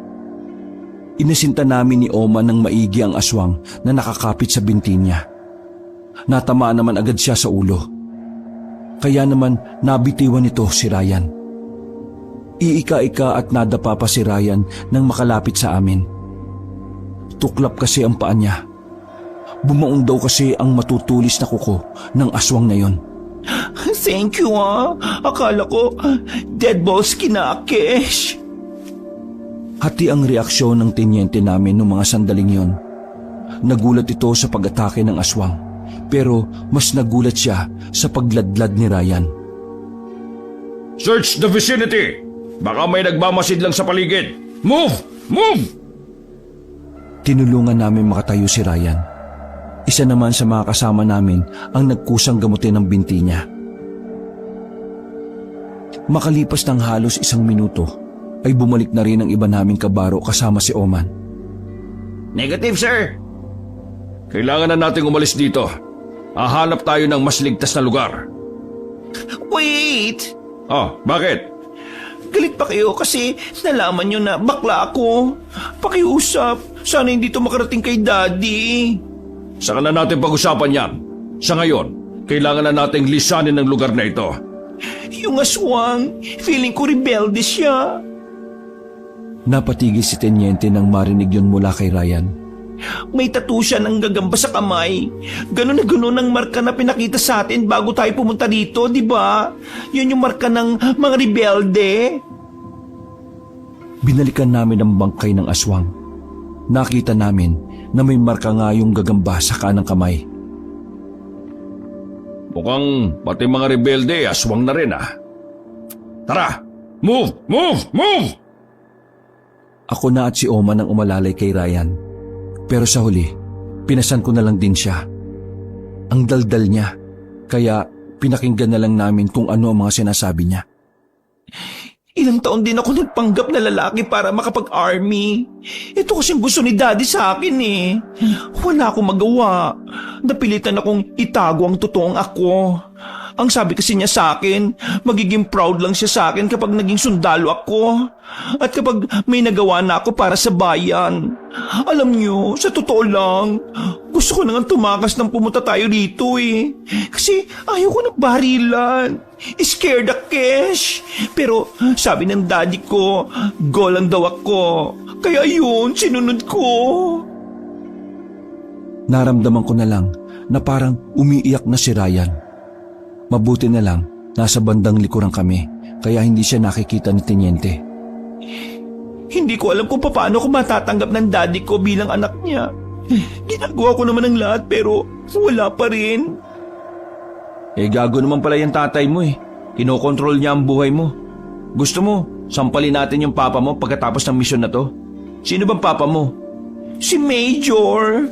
Inasinta namin ni Oma ng maigi ang aswang na nakakapit sa binti niya. Natamaan naman agad siya sa ulo. Kaya naman nabitiwan nito si Ryan. Iika-ika at nadapa pa si Ryan nang makalapit sa amin. Tuklap kasi ang paa niya. Bumaong daw kasi ang matutulis na kuko ng aswang na yon. Thank you, Akala ko, dead balls kinakesh. Hati ang reaksyon ng tenyente namin noong mga sandaling yon. Nagulat ito sa pag-atake ng aswang, pero mas nagulat siya sa pagladlad ni Ryan. Search the vicinity! Baka may nagmamasid lang sa paligid. Move! Move! Tinulungan namin makatayo si Ryan. Isa naman sa mga kasama namin ang nagkusang gamutin ang binti niya. Makalipas ng halos 1 minuto, ay bumalik na rin ang iba naming kabaro kasama si Oman. Negative, sir. Kailangan na nating umalis dito. Hahanap tayo ng mas ligtas na lugar. Wait! Oh, bakit? Galit pa kayo kasi nalaman nyo na bakla ako. Pakiusap, sana hindi to makarating kay Daddy. Saka na natin pag-usapan yan. Sa ngayon, kailangan na nating lisanin ng lugar na ito. Yung aswang, feeling ko rebelde siya. Napatigil si Tenyente nang marinig yun mula kay Ryan. May tattoo siya ng gagamba sa kamay. Ganon na ganon ang marka na pinakita sa atin bago tayo pumunta dito, di ba? Yun yung marka ng mga rebelde. Binalikan namin ang bangkay ng aswang. Nakita namin na may marka nga yung gagamba sa kanang kamay. Mukhang pati mga rebelde, aswang na rin Tara! Move! Move! Move! Ako na at si Oma nang umalalay kay Ryan. Pero sa huli, pinasan ko na lang din siya. Ang daldal niya, kaya pinakinggan na lang namin kung ano ang mga sinasabi niya. Ilang taon din ako nagpanggap na lalaki para makapag-army. Ito kasing gusto ni Daddy sa akin Wala akong magawa. Napilitan akong itago ang totoong ako. Ang sabi kasi niya sa akin, magiging proud lang siya sa akin kapag naging sundalo ako. At kapag may nagawa na ako para sa bayan. Alam niyo, sa totoo lang, gusto ko nang tumakas nang pumunta tayo dito Kasi ayaw ko ng barilan. Scared ako, Kesh. Pero sabi ng daddy ko, go lang daw ako. Kaya yun, sinunod ko. Naramdaman ko na lang na parang umiiyak na si Ryan. Mabuti na lang, nasa bandang likuran kami, kaya hindi siya nakikita ni Tenyente. Hindi ko alam kung paano ko matatanggap ng daddy ko bilang anak niya. Ginagawa ko naman ang lahat pero wala pa rin. Gago naman pala yung tatay mo Kinokontrol niya ang buhay mo. Gusto mo, sampalin natin yung papa mo pagkatapos ng misyon na to? Sino bang papa mo? Si Major.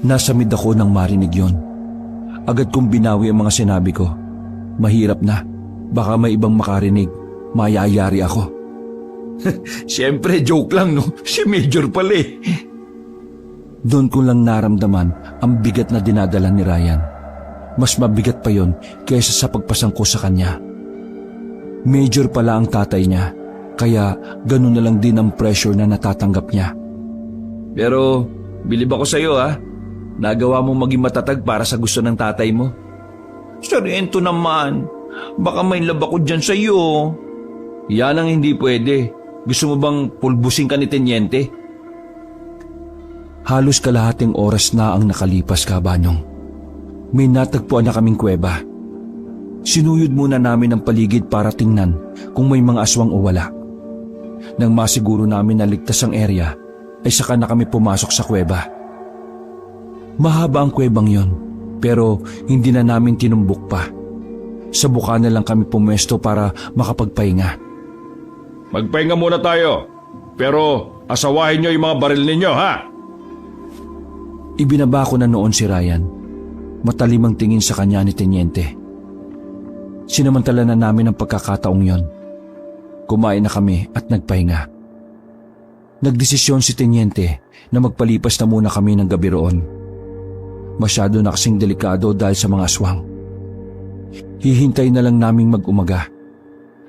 Nasamid ako nang marinig yon. Agad kong binawi ang mga sinabi ko. Mahirap na. Baka may ibang makarinig. Mayayari ako. Siyempre, joke lang Si Major pala Doon ko lang naramdaman ang bigat na dinadala ni Ryan. Mas mabigat pa yon kaysa sa pagpasangko sa kanya. Major pala ang tatay niya, kaya ganun na lang din ang pressure na natatanggap niya. Pero bilib ako sa'yo Nagawa mong maging matatag para sa gusto ng tatay mo. Sargento naman, baka may love ako dyan sa'yo. Yan ang hindi pwede. Gusto mo bang pulbusin ka ni Tenyente? Halos kalahating oras na ang nakalipas, Kabanyong. May natagpuan na kaming kuweba. Sinuyod muna namin ang paligid para tingnan kung may mga aswang o wala. Nang masiguro namin na ligtas ang area, ay saka na kami pumasok sa kuweba. Mahaba ang kuwebang yon, pero hindi na namin tinumbok pa. Sa buka na lang kami pumwesto para makapagpahinga. Magpahinga muna tayo. Pero asawahin nyo yung mga baril ninyo, ha? Ibinaba ko na noon si Ryan. Matalim ang tingin sa kanya ni Tenyente. Sinamantala na namin ang pagkakataong yon. Kumain na kami at nagpahinga. Nagdesisyon si Tenyente na magpalipas na muna kami ng gabi roon. Masyado na kasing delikado dahil sa mga aswang. Hihintay na lang naming mag-umaga.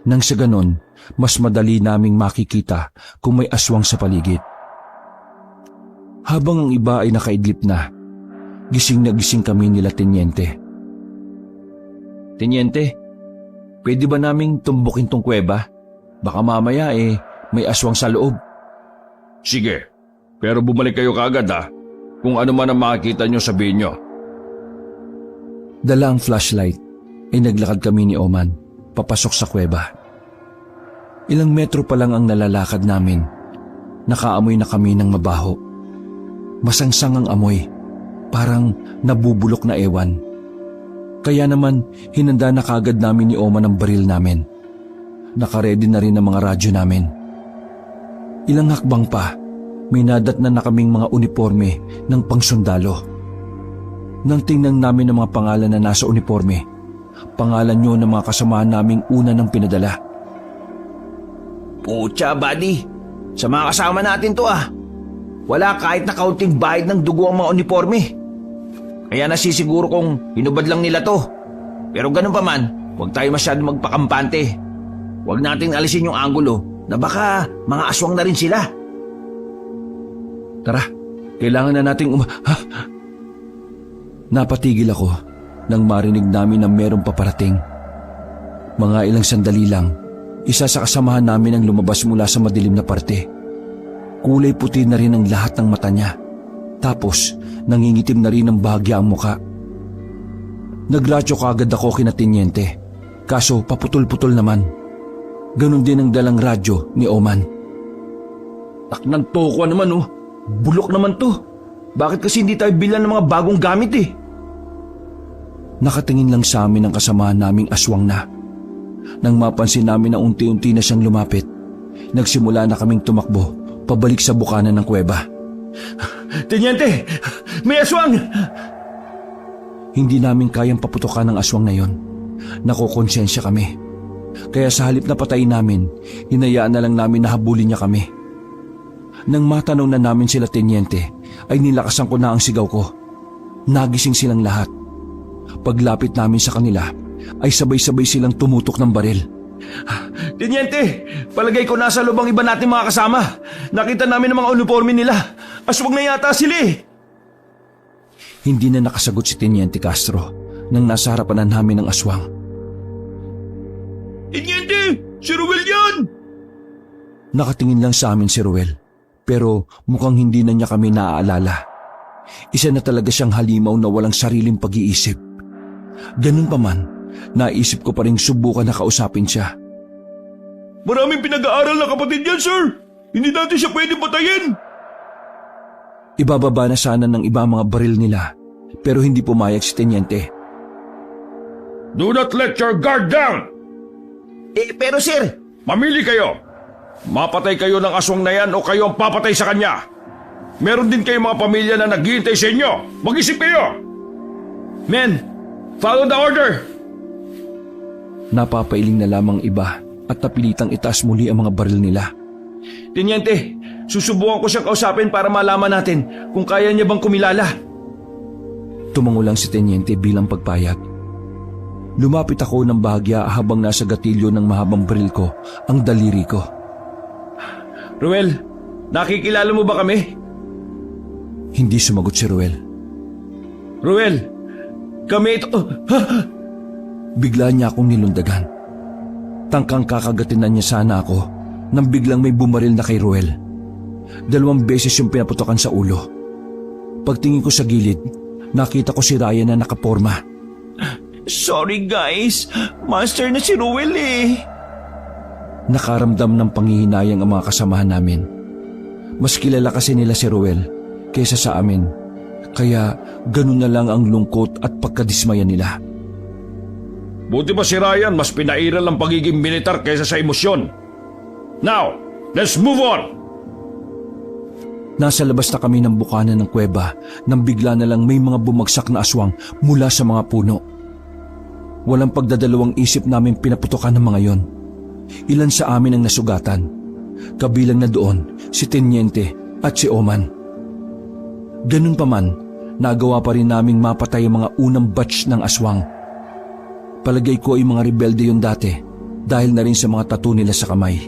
Nang sa ganon, mas madali naming makikita kung may aswang sa paligid. Habang ang iba ay nakaidlip na, gising na gising kami nila Tenyente. Tenyente, pwede ba naming tumbukin tong kuweba? Baka mamaya may aswang sa loob. Sige, pero bumalik kayo kaagad, ha? Kung ano man ang makikita nyo, sabihin nyo. Dala ang flashlight, ay naglakad kami ni Oman, papasok sa kuweba. Ilang metro pa lang ang nalalakad namin, nakaamoy na kami ng mabaho. Masangsang ang amoy, parang nabubulok na ewan. Kaya naman, hinanda na kaagad namin ni Oman ang baril namin. Nakaredy na rin ang mga radyo namin. Ilang hakbang pa, may nadatnan na kaming mga uniforme ng pangsundalo. Nang tingnan namin ang mga pangalan na nasa uniforme, pangalan nyo ng mga kasamahan naming una ng pinadala. Pucha, buddy. Sa mga kasama natin to Wala kahit na kaunting bahid ng dugo ang mga uniforme. Kaya nasisiguro kong hinubad lang nila to. Pero ganun pa man, huwag tayo masyado magpakampante. Huwag nating alisin yung anggulo na baka mga aswang na rin sila. Tara, kailangan na nating Napatigil ako nang marinig namin na merong paparating. Mga ilang sandali lang, isa sa kasamahan namin ang lumabas mula sa madilim na parte. Kulay puti na rin ang lahat ng mata niya. Tapos, nangingitim na rin ang bahagya ang muka. Nagradyo kaagad ako kina Tenyente, kaso paputol-putol naman. Ganon din ang dalang radyo ni Oman. Taknan toko naman Bulok naman to. Bakit kasi hindi tayo bilan ng mga bagong gamit Nakatingin lang sa amin ang kasamahan naming aswang na. Nang mapansin namin na unti-unti na siyang lumapit, nagsimula na kaming tumakbo pabalik sa bukana ng kuweba. Tenyente, may aswang! Hindi namin kayang paputukan ng aswang na yon. Nakokonsensya kami. Kaya sa halip na patayin namin, hinayaan na lang namin na habulin niya kami. Nang matanong na namin sila Tenyente, ay nilakasan ko na ang sigaw ko. Nagising silang lahat. Paglapit namin sa kanila, ay sabay-sabay silang tumutok ng baril. Tenyente, palagay ko nasa lubang iba nating mga kasama. Nakita namin ang mga uniforme nila. Aswang na yata sila Hindi na nakasagot si Tenyente Castro nang nasa harapan namin ng aswang. Tenyente, si Ruel yan! Nakatingin lang sa amin si Ruel, pero mukhang hindi na niya kami naaalala. Isa na talaga siyang halimaw na walang sariling pag-iisip. Ganun pa man, naisip ko pa rin subukan na kausapin siya. Maraming pinag-aaral na kapatid yan, sir! Hindi natin siya pwede patayin! Ibababa na sana ng iba mga baril nila, pero hindi pumayag si Tenyente. Do not let your guard down! Pero sir, Mamili kayo! Mapatay kayo ng aswang na yan o kayo ang papatay sa kanya! Meron din kayong mga pamilya na naghihintay sa inyo! Mag-isip kayo! Men, follow the order! Napapailing na lamang iba at napilitang itaas muli ang mga baril nila. Tenyente, susubukan ko siyang kausapin para malaman natin kung kaya niya bang kumilala. Tumango lang si Tenyente bilang pagpayag. Lumapit ako ng bahagya habang nasa gatilyo ng mahabang baril ko ang daliri ko. Ruel, nakikilala mo ba kami? Hindi sumagot si Ruel. Ruel, kami ito... Bigla niya akong nilundagan. Tangkang kakagatin na niya sana ako nang biglang may bumaril na kay Ruel. 2 beses yung pinaputokan sa ulo. Pagtingin ko sa gilid, nakita ko si Ryan na nakaporma. Sorry guys, master na si Ruel eh. Nakaramdam ng panghihinayang ang mga kasamahan namin. Mas kilala kasi nila si Ruel kaysa sa amin. Kaya ganun na lang ang lungkot at pagkadismaya nila. Buti ba si Ryan mas pinairal ang pagiging militar kaysa sa emosyon? Now, let's move on! Nasa labas na kami ng bukana ng kuweba nang bigla na lang may mga bumagsak na aswang mula sa mga puno. Walang pagdadalawang isip namin pinaputokan ng mga yon. Ilan sa amin ang nasugatan. Kabilang na doon si Teniente at si Oman. Ganun pa man, nagawa pa rin naming mapatay ang mga unang batch ng aswang. Palagay ko ay mga rebelde yun dati dahil na rin sa mga tattoo nila sa kamay.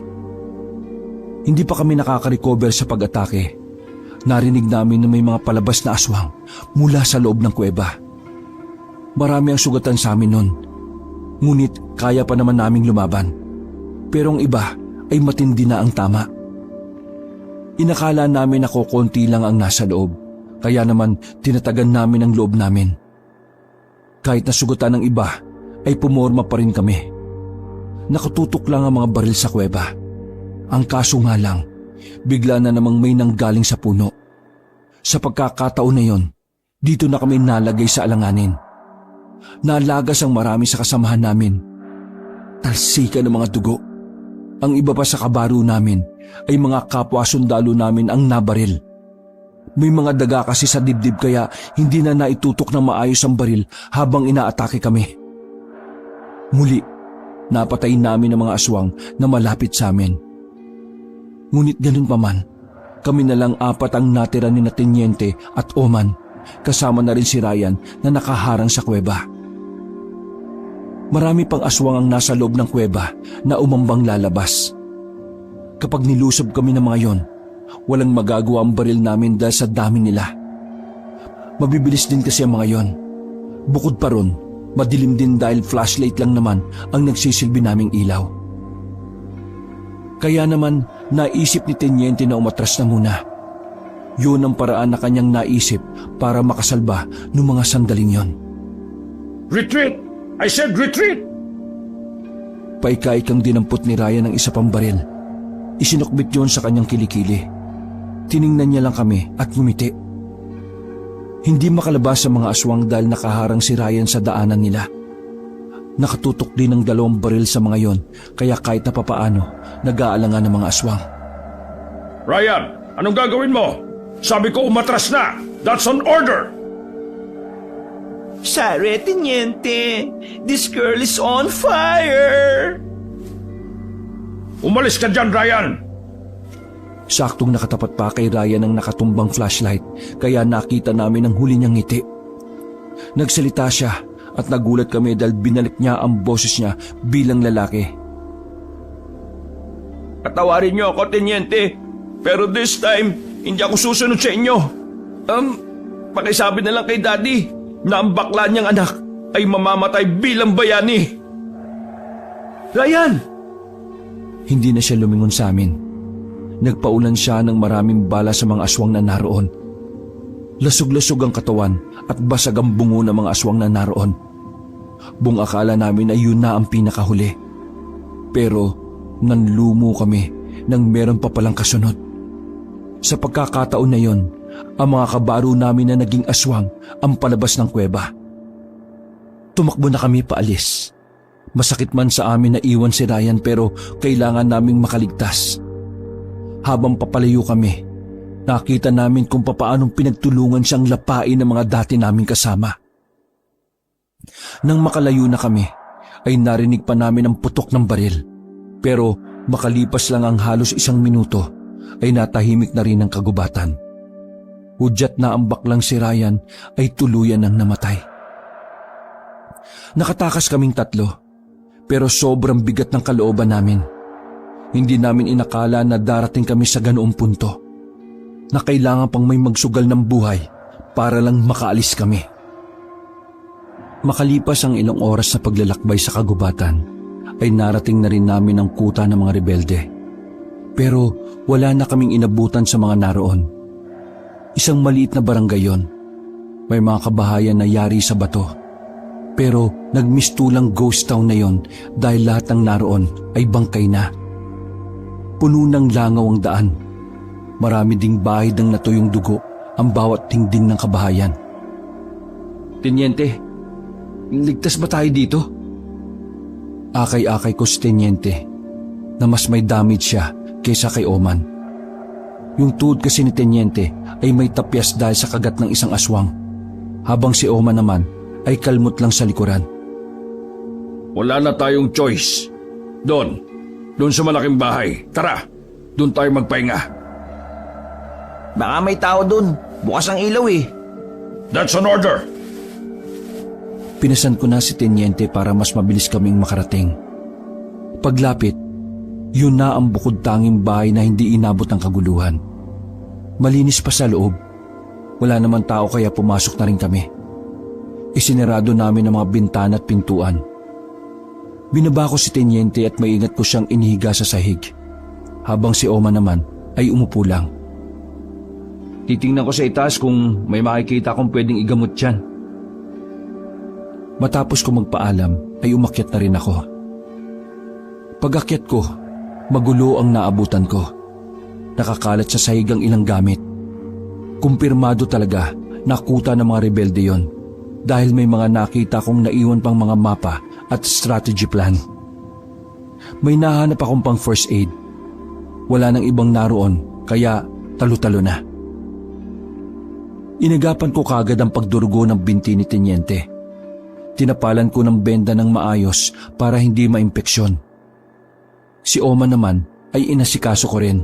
Hindi pa kami nakaka-recover sa pag-atake. Narinig namin na may mga palabas na aswang mula sa loob ng kuweba. Marami ang sugatan sa amin nun. Ngunit kaya pa naman naming lumaban. Pero ang iba ay matindi na ang tama. Inakala namin ako konti lang ang nasa loob. Kaya naman tinatagan namin ang loob namin. Kahit nasugatan ng iba, ay pumorma pa rin kami. Nakatutok lang ang mga baril sa kuweba. Ang kaso nga lang, bigla na namang may nanggaling sa puno. Sa pagkakataon na yon, dito na kami nalagay sa alanganin. Nalagas ang marami sa kasamahan namin. Talsika ng mga dugo. Ang iba pa sa kabaro namin ay mga kapwa sundalo namin ang nabaril. May mga daga kasi sa dibdib kaya hindi na naitutok ng maayos ang baril habang inaatake kami. Muli, napatay namin ang mga aswang na malapit sa amin. Ngunit ganun pa man, kami na lang 4 ang natira ni Teniente at Oman, kasama na rin si Ryan na nakaharang sa kuweba. Marami pang aswang ang nasa loob ng kuweba na umambang lalabas. Kapag nilusob kami ng mga yon, walang magagawa ang baril namin dahil sa dami nila. Mabibilis din kasi ang mga yon. Bukod pa ron, madilim din dahil flashlight lang naman ang nagsisilbi naming ilaw. Kaya naman naisip ni Teniente na umatras na muna. Yun ang paraan na kanyang naisip para makasalba ng mga sandaling yon. Retreat! I said retreat! Paikaikang dinampot ni Ryan ng isa pang baril. Isinukbit yon sa kanyang kilikili. Tiningnan niya lang kami at ngumiti. Hindi makalabas sa mga aswang dahil nakaharang si Ryan sa daanan nila. Nakatutok din ng 2 baril sa mga yon kaya kahit na papaano nag-aalangan ng mga aswang. Ryan, anong gagawin mo? Sabi ko umatras na! That's an order! Sorry, Teniente. This girl is on fire! Umalis ka dyan, Ryan! Saktong nakatapat pa kay Ryan ang nakatumbang flashlight kaya nakita namin ang huli niyang ngiti. Nagsalita siya at nagulat kami dahil binalik niya ang boses niya bilang lalaki. Patawarin niyo ako, Teniente. Pero this time, hindi ako susunod sa inyo. Pakisabi na lang kay Daddy na ang bakla niyang anak ay mamamatay bilang bayani. Ryan! Hindi na siya lumingon sa amin. Nagpaulan siya ng maraming bala sa mga aswang na naroon. Lasog-lasog ang katawan at basag ang bungo ng mga aswang na naroon. Buong akala namin na yun na ang pinakahuli. Pero nanlumo kami nang meron pa palang kasunod. Sa pagkakataon na yon, ang mga kabaro namin na naging aswang ang palabas ng kuweba. Tumakbo na kami paalis. Masakit man sa amin na iwan si Ryan pero kailangan naming makaligtas. Habang papalayo kami, nakita namin kung papaanong pinagtulungan siyang lapain ng mga dati naming kasama. Nang makalayo na kami, ay narinig pa namin ang putok ng baril. Pero makalipas lang ang halos 1 minuto, ay natahimik na rin ang kagubatan. Hudyat na ang baklang si Ryan ay tuluyan ng namatay. Nakatakas kaming tatlo, pero sobrang bigat ng kalooban namin. Hindi namin inakala na darating kami sa ganoong punto, na kailangan pang may magsugal ng buhay para lang makaalis kami. Makalipas ang ilang oras na paglalakbay sa kagubatan, ay narating na rin namin ang kuta ng mga rebelde. Pero wala na kaming inabutan sa mga naroon. Isang maliit na barangay yon. May mga kabahayan na yari sa bato. Pero nagmistulang ghost town na yon dahil lahat ng naroon ay bangkay na. Puno ng langaw ang daan. Marami ding bahay ng natuyong dugo ang bawat dingding ng kabahayan. Tenyente, ligtas ba tayo dito? Akay-akay ko si Tenyente na mas may damage siya kaysa kay Oman. Yung tuhod kasi ni Tenyente ay may tapyas dahil sa kagat ng isang aswang, habang si Oman naman ay kalmot lang sa likuran. Wala na tayong choice. Doon sa malaking bahay. Tara, doon tayo magpahinga. Baka may tao dun. Bukas ang ilaw eh. That's an order. Pinasan ko na si Tenyente para mas mabilis kaming makarating. Paglapit, yun na ang bukod tanging bahay na hindi inabot ng kaguluhan. Malinis pa sa loob. Wala naman tao kaya pumasok na rin kami. Isinarado namin ang mga bintana at pintuan. Binaba ko si Tenyente at maingat ko siyang inihiga sa sahig, habang si Oma naman ay umupo lang. Titingnan ko sa itaas kung may makikita kong pwedeng igamot dyan. Matapos ko magpaalam ay umakyat na rin ako. Pag-akyat ko, magulo ang naabutan ko. Nakakalat sa sahig ang ilang gamit. Kumpirmado talaga na kuta ng mga rebelde yon dahil may mga nakita kong naiwan pang mga mapa at strategy plan. May nahanap akong pang first aid. Wala nang ibang naroon kaya talo-talo na. Inagapan ko kagad ang pagdurugo ng binti ni Tenyente. Tinapalan ko ng benda ng maayos para hindi maimpeksyon. Si Oma naman ay inasikaso ko rin.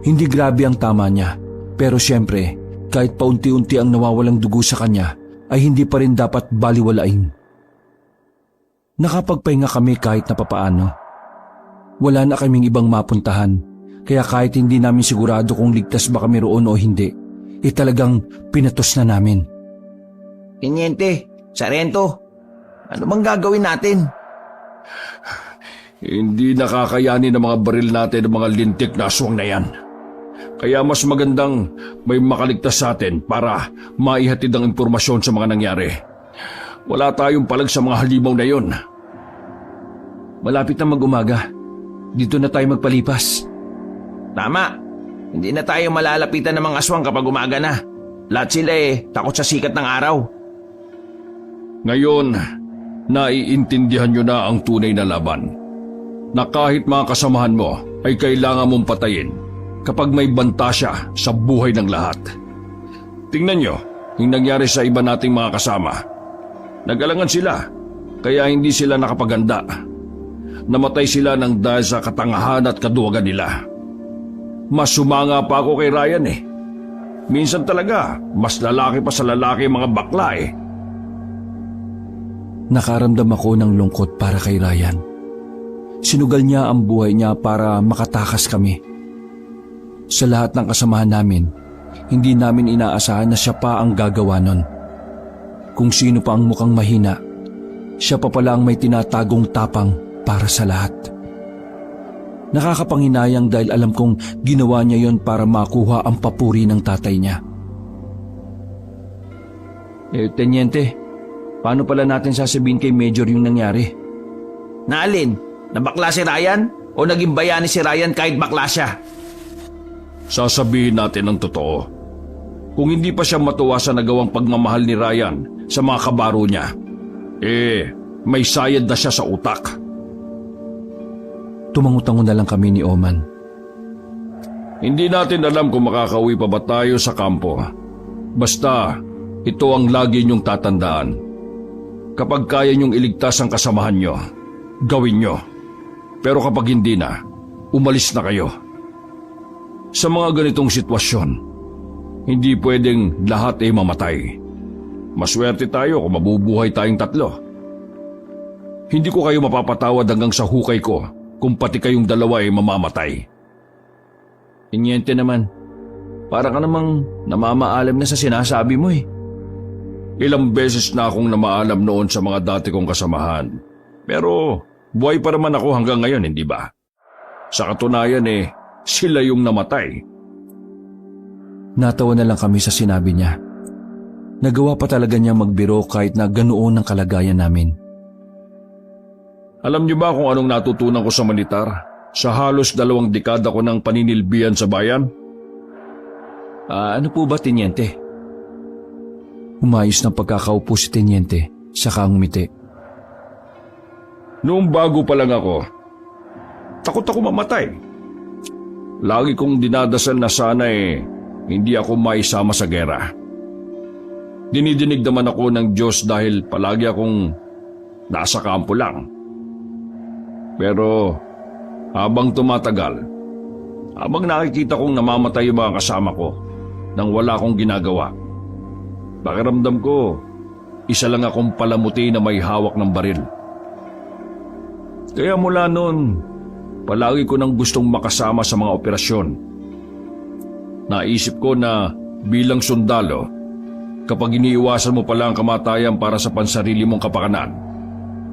Hindi grabe ang tama niya, pero siyempre kahit paunti-unti ang nawawalang dugo sa kanya ay hindi pa rin dapat baliwalain. Nakapagpahinga kami kahit na papaano. Wala na kaming ibang mapuntahan, kaya kahit hindi namin sigurado kung ligtas ba kami roon o hindi, talagang pinatos na namin. Tenyente, Sarento, ano bang gagawin natin? Hindi nakakayanin ng mga baril natin ng mga lintik na aswang na yan. Kaya mas magandang may makaligtas sa atin para maihatid ang impormasyon sa mga nangyari. Wala tayong palag sa mga halimaw na yon. Malapit na mag-umaga. Dito na tayo magpalipas. Tama. Hindi na tayo malalapitan ng mga aswang kapag umaga na. Lahat sila takot sa sikat ng araw. Ngayon, naiintindihan nyo na ang tunay na laban. Na kahit mga kasamahan mo ay kailangan mong patayin kapag may banta siya sa buhay ng lahat. Tingnan nyo yung nangyari sa iba nating mga kasama. Nag-alangan sila, kaya hindi sila nakapaganda. Namatay sila ng dahil sa katangahan at kaduwagan nila. Mas sumanga pa ako kay Ryan eh. Minsan talaga, mas lalaki pa sa lalaki mga bakla eh. Nakaramdam ako ng lungkot para kay Ryan. Sinugal niya ang buhay niya para makatakas kami. Sa lahat ng kasamahan namin, hindi namin inaasahan na siya pa ang gagawa nun. Kung sino pa ang mukhang mahina, siya pa pala ang may tinatagong tapang para sa lahat. Nakakapanginayang dahil alam kong ginawa niya yon para makuha ang papuri ng tatay niya. Tenyente, paano pala natin sasabihin kay Major yung nangyari? Na alin? Na bakla si Ryan? O naging bayani si Ryan kahit bakla siya? Sasabihin natin ang totoo. Kung hindi pa siya matuwa sa nagawang pagmamahal ni Ryan sa mga kabaro niya, may sayad na siya sa utak. Tumangutango na lang kami ni Oman. Hindi natin alam kung makakauwi pa ba tayo sa kampo. Basta, ito ang lagi niyong tatandaan. Kapag kaya niyong iligtas ang kasamahan niyo, gawin niyo. Pero kapag hindi na, umalis na kayo. Sa mga ganitong sitwasyon, hindi pwedeng lahat ay mamatay. Maswerte tayo kung mabubuhay tayong tatlo. hindi ko kayo mapapatawad hanggang sa hukay ko kung pati kayong dalawa ay mamamatay. Tiniente naman, para ka namang namamaalam na sa sinasabi mo eh. Ilang beses na akong namaalam noon sa mga dati kong kasamahan. Pero buhay pa naman ako hanggang ngayon, hindi ba? Sa katunayan sila yung namatay. Natawa na lang kami sa sinabi niya. Nagawa pa talaga niya magbiro kahit na ganoon ang kalagayan namin. Alam niyo ba kung anong natutunan ko sa militar? Sa halos 2 dekada ko ng paninilbihan sa bayan? Ano po ba, Tiniente? Umayos ng pagkakaupo si Teniente, saka ngumiti. Noong bago pa lang ako, takot ako mamatay. Lagi kong dinadasal na sana hindi ako maisama sa gera. Dinidinig naman ako ng Diyos dahil palagi akong nasa kampo lang. Pero habang tumatagal, habang nakikita kong namamatay yung mga kasama ko nang wala akong ginagawa, pakiramdam ko, isa lang akong palamuti na may hawak ng baril. Kaya mula noon, palagi ko nang gustong makasama sa mga operasyon. Naisip ko na bilang sundalo, kapag iniiwasan mo pala ang kamatayan para sa pansarili mong kapakanan,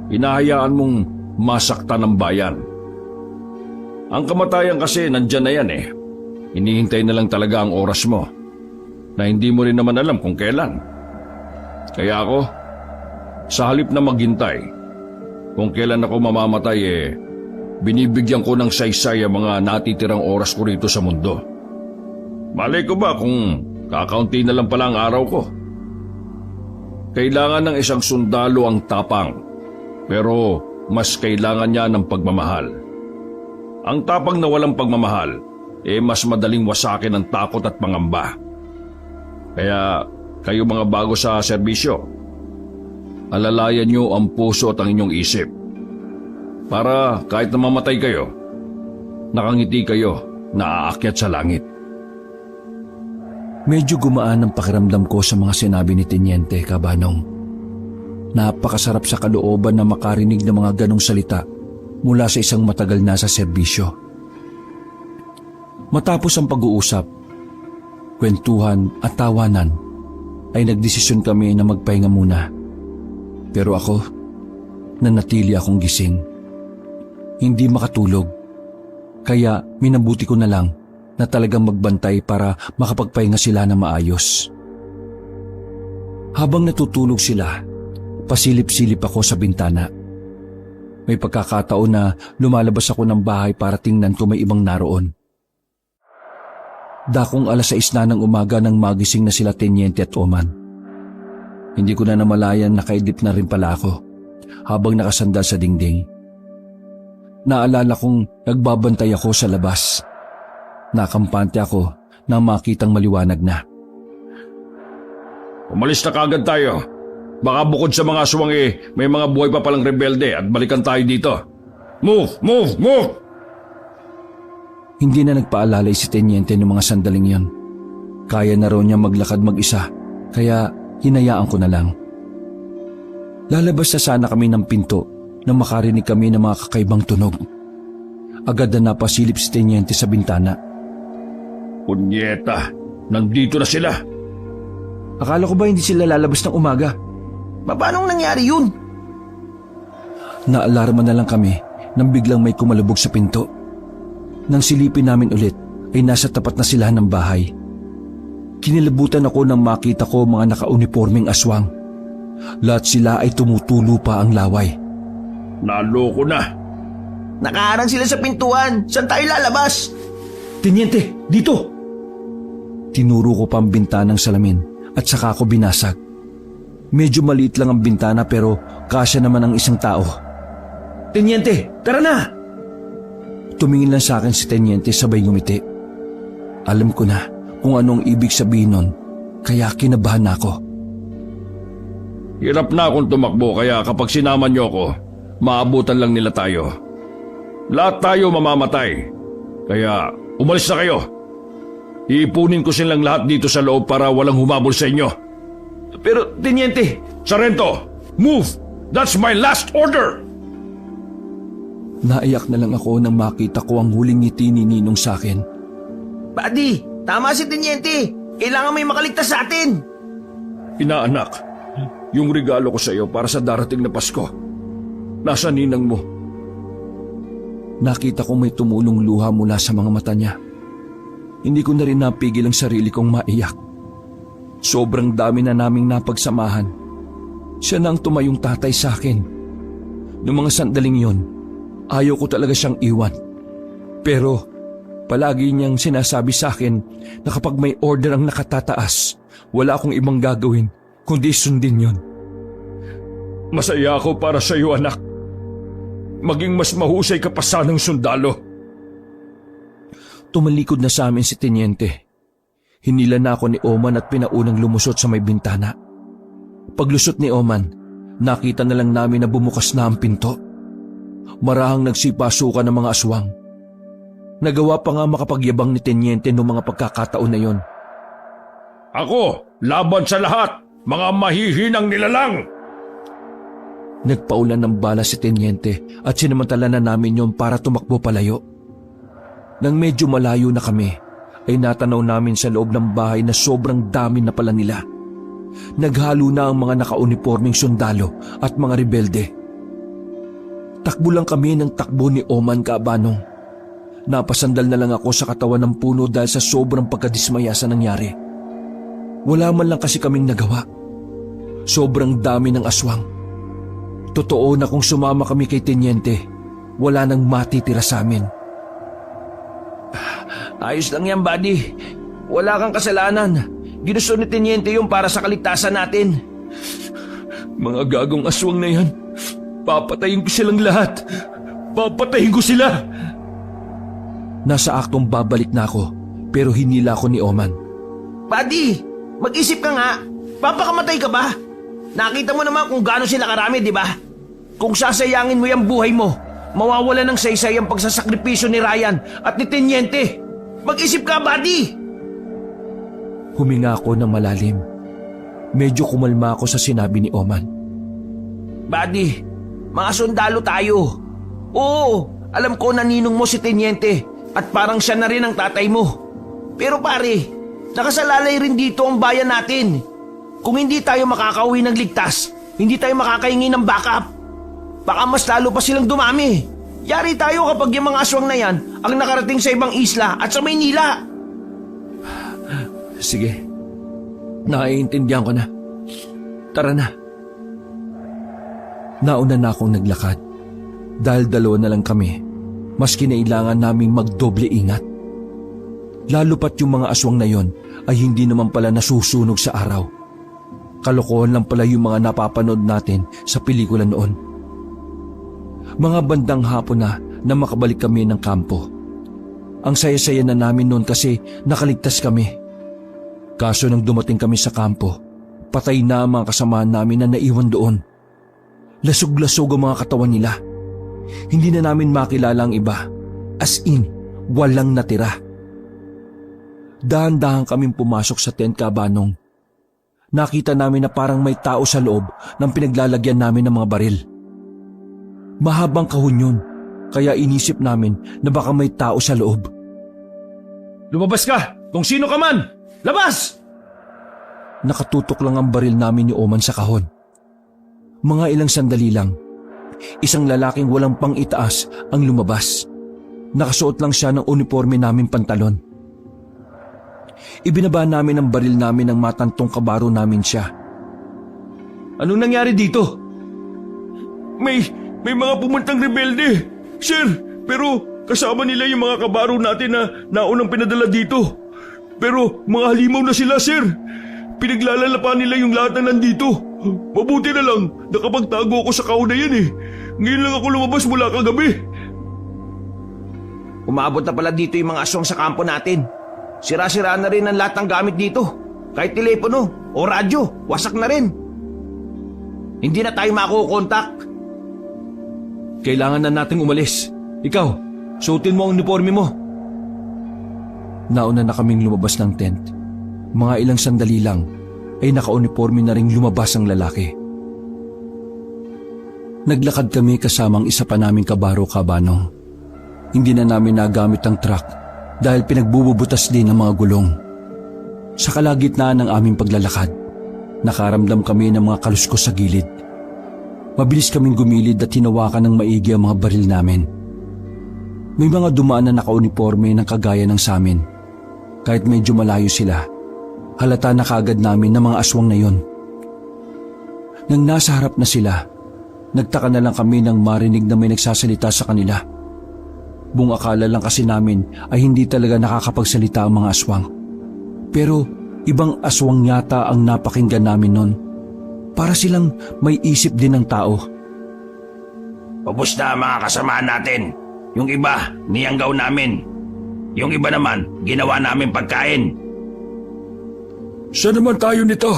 hinahayaan mong masaktan ng bayan. Ang kamatayan kasi nandyan na yan Hinihintay na lang talaga ang oras mo, na hindi mo rin naman alam kung kailan. Kaya ako, sa halip na maghintay, kung kailan ako mamamatay binibigyan ko ng saysay ang mga natitirang oras ko rito sa mundo. Malay ko ba kung kakaunti na lang pala ang araw ko? Kailangan ng isang sundalo ang tapang, pero mas kailangan niya ng pagmamahal. Ang tapang na walang pagmamahal, mas madaling wasakin ng takot at pangamba. Kaya kayo mga bago sa serbisyo, alalayan niyo ang puso at ang inyong isip. Para kahit namamatay kayo, nakangiti kayo na aakyat sa langit. Medyo gumaan ang pakiramdam ko sa mga sinabi ni Teniente Cabanong. Napakasarap sa kalooban na makarinig ng mga ganong salita mula sa isang matagal na sa serbisyo. Matapos ang pag-uusap, kwentuhan at tawanan, ay nagdesisyon kami na magpahinga muna. Pero ako, nanatili akong gising. Hindi makatulog, kaya minabuti ko na lang na talagang magbantay para makapagpahinga sila na maayos. Habang natutulog sila, pasilip-silip ako sa bintana. May pagkakataon na lumalabas ako ng bahay para tingnan kung may ibang naroon. Dakong 6:00 na ng umaga nang magising na sila Teniente at Oman. Hindi ko na namalayan na nakaidlip na rin pala ako habang nakasandal sa dingding. Naalala kong nagbabantay ako sa labas. Nakampante ako nang makitang maliwanag na. Umalis na kagad tayo. Baka bukod sa mga aswang may mga buhay pa palang rebelde at balikan tayo dito. Move! Move! Move! Hindi na nagpaalalay si Teniente ng mga sandaling yon. Kaya na raw niya maglakad mag-isa, kaya hinayaan ko na lang. Lalabas na sana kami ng pinto nang makarinig kami ng mga kakaibang tunog. Agad na napasilip si Teniente sa bintana. Punyeta! Nandito na sila! Akala ko ba hindi sila lalabas ng umaga? Paano nangyari yun? Naalarma na lang kami nang biglang may kumalubog sa pinto. Nang silipin namin ulit ay nasa tapat na sila ng bahay. Kinilabutan ako nang makita ko mga nakaunipormeng aswang. Lahat sila ay tumutulo pa ang laway. Naloko na! Nakaharang sila sa pintuan. Saan tayo lalabas? Teniente, dito! Tinuro ko pa ang bintanang salamin at saka ako binasag. Medyo maliit lang ang bintana pero kasya naman ang isang tao. Teniente, tara na! Tumingin lang sa akin si Teniente sabay ngumiti. Alam ko na kung anong ibig sabihin nun, kaya kinabahan ako. Hirap na akong tumakbo kaya kapag sinama niyo ako, maabutan lang nila tayo. Lahat tayo mamamatay. Kaya umalis na kayo. Iipunin ko silang lahat dito sa loob para walang humabol sa inyo. Pero, Teniente! Sarento, move! That's my last order! Naiyak na lang ako nang makita ko ang huling ngiti ni Ninong sa akin. Buddy, tama si Teniente. Kailangan may makaligtas sa atin. Inaanak, yung regalo ko sa iyo para sa darating na Pasko. Nasa ninang mo. Nakita ko may tumulong luha mula sa mga mata niya. Hindi ko na rin napigil ang sarili kong maiyak. Sobrang dami na naming napagsamahan. Siya na ang tumayong tatay sa akin. Noong mga sandaling yon, ayaw ko talaga siyang iwan. Pero palagi niyang sinasabi sa akin na kapag may order ang nakatataas, wala akong ibang gagawin kundi sundin yon. Masaya ako para sa iyo, anak. Maging mas mahusay ka pa sanang sundalo. Tumalikod na sa amin si Teniente. Hinila na ako ni Oman at pinaunang lumusot sa may bintana. Paglusot ni Oman, nakita na lang namin na bumukas na ang pinto. Marahang nagsipasukan ng mga aswang. Nagawa pa nga makapagyabang ni Teniente noong mga pagkakataon na yon. Ako, laban sa lahat, mga mahihinang nilalang! Nagpaulan ng bala si Teniente at sinamantala na namin yon para tumakbo palayo. Nang medyo malayo na kami, ay natanaw namin sa loob ng bahay na sobrang dami na pala nila. Naghalo na ang mga nakaunipormeng sundalo at mga rebelde. Takbo lang kami ng takbo ni Oman Kaabanong. Napasandal na lang ako sa katawan ng puno dahil sa sobrang pagkadismaya sa nangyari. Wala man lang kasi kaming nagawa. Sobrang dami ng aswang. Totoo na kung sumama kami kay Teniente, wala nang matitira sa amin. Ayos lang yan, buddy. Wala kang kasalanan. Ginusto ni Teniente yung para sa kaligtasan natin. Mga gagong aswang na yan, papatayin ko silang lahat. Papatayin ko sila! Nasa aktong babalik na ako, pero hinila ako ni Oman. Buddy, mag-isip ka nga. Papakamatay ka ba? Nakita mo naman kung gaano sila karami, di ba? Kung sasayangin mo yung buhay mo, mawawala ng saysay ang pagsasakripisyo ni Ryan at ni Teniente. Mag-isip ka, buddy! Huminga ako ng malalim. Medyo kumalma ako sa sinabi ni Oman. Buddy, mga sundalo tayo. Oo, alam ko na ninong mo si Teniente at parang siya na rin ang tatay mo. Pero pare, nakasalalay rin dito ang bayan natin. Kung hindi tayo makakauwi ng ligtas, hindi tayo makakahingi ng backup. Baka mas lalo pa silang dumami. Yari tayo kapag yung mga aswang na yan ang nakarating sa ibang isla at sa Maynila. Sige, naiintindihan ko na. Tara na. Nauna na akong naglakad. Dahil dalawa na lang kami, mas kinailangan naming magdoble ingat. Lalo pat yung mga aswang na yon ay hindi naman pala nasusunog sa araw. Kalokohan lang pala yung mga napapanood natin sa pelikula noon. Mga bandang hapon na makabalik kami ng kampo. Ang saya-saya na namin noon kasi nakaligtas kami. Kaso nang dumating kami sa kampo, patay na ang mga kasamahan namin na naiwan doon. Lasog-lasog ang mga katawan nila. Hindi na namin makilala ang iba. As in, walang natira. Dahan-dahan kaming pumasok sa tent Kaabanong. Nakita namin na parang may tao sa loob ng pinaglalagyan namin ng mga baril. Mahabang kahon yun, kaya inisip namin na baka may tao sa loob. Lumabas ka! Kung sino ka man! Labas! Nakatutok lang ang baril namin ni Oman sa kahon. Mga ilang sandali lang, isang lalaking walang pang itaas ang lumabas. Nakasuot lang siya ng uniforme naming pantalon. Ibinaba namin ang baril namin ng matantong kabaro namin siya. Anong nangyari dito? May mga pumuntang rebelde. Sir, pero kasama nila yung mga kabaro natin na naunang pinadala dito. Pero mga halimaw na sila, sir. Pinaglalalapan nila yung lahat na nandito. Mabuti na lang, nakapagtago ako sa kahon na yan eh. Ngayon lang ako lumabas mula kagabi. Umabot na pala dito yung mga aswang sa kampo natin. Sira-sira na rin ang lahat ng gamit dito. Kahit telepono o radyo, wasak na rin. Hindi na tayo makukontak. Kailangan na nating umalis. Ikaw, suotin mo ang uniforme mo. Nauna na kaming lumabas ng tent. Mga ilang sandali lang ay naka-uniforme na ring lumabas ang lalaki. Naglakad kami kasamang isa pa naming kabaro kabanong. Hindi na namin nagamit ang truck dahil pinagbububutas din ang mga gulong. Sa kalagitnaan ng aming paglalakad, nakaramdam kami ng mga kaluskos sa gilid. Mabilis kaming gumilid at hinawakan ng maigi ang mga baril namin. May mga dumaan na nakauniforme ng kagaya ng samin. Kahit medyo malayo sila, halata na kagad namin ng mga aswang na yon. Nang nasa harap na sila, nagtaka na lang kami nang marinig na may nagsasalita sa kanila. Buong akala lang kasi namin ay hindi talaga nakakapagsalita ang mga aswang. Pero ibang aswang yata ang napakinggan namin nun. Para silang may isip din ng tao. Ubus na ang mga kasamaan natin. Yung iba, niyanggaw namin. Yung iba naman, ginawa namin pagkain. Saan naman tayo nito?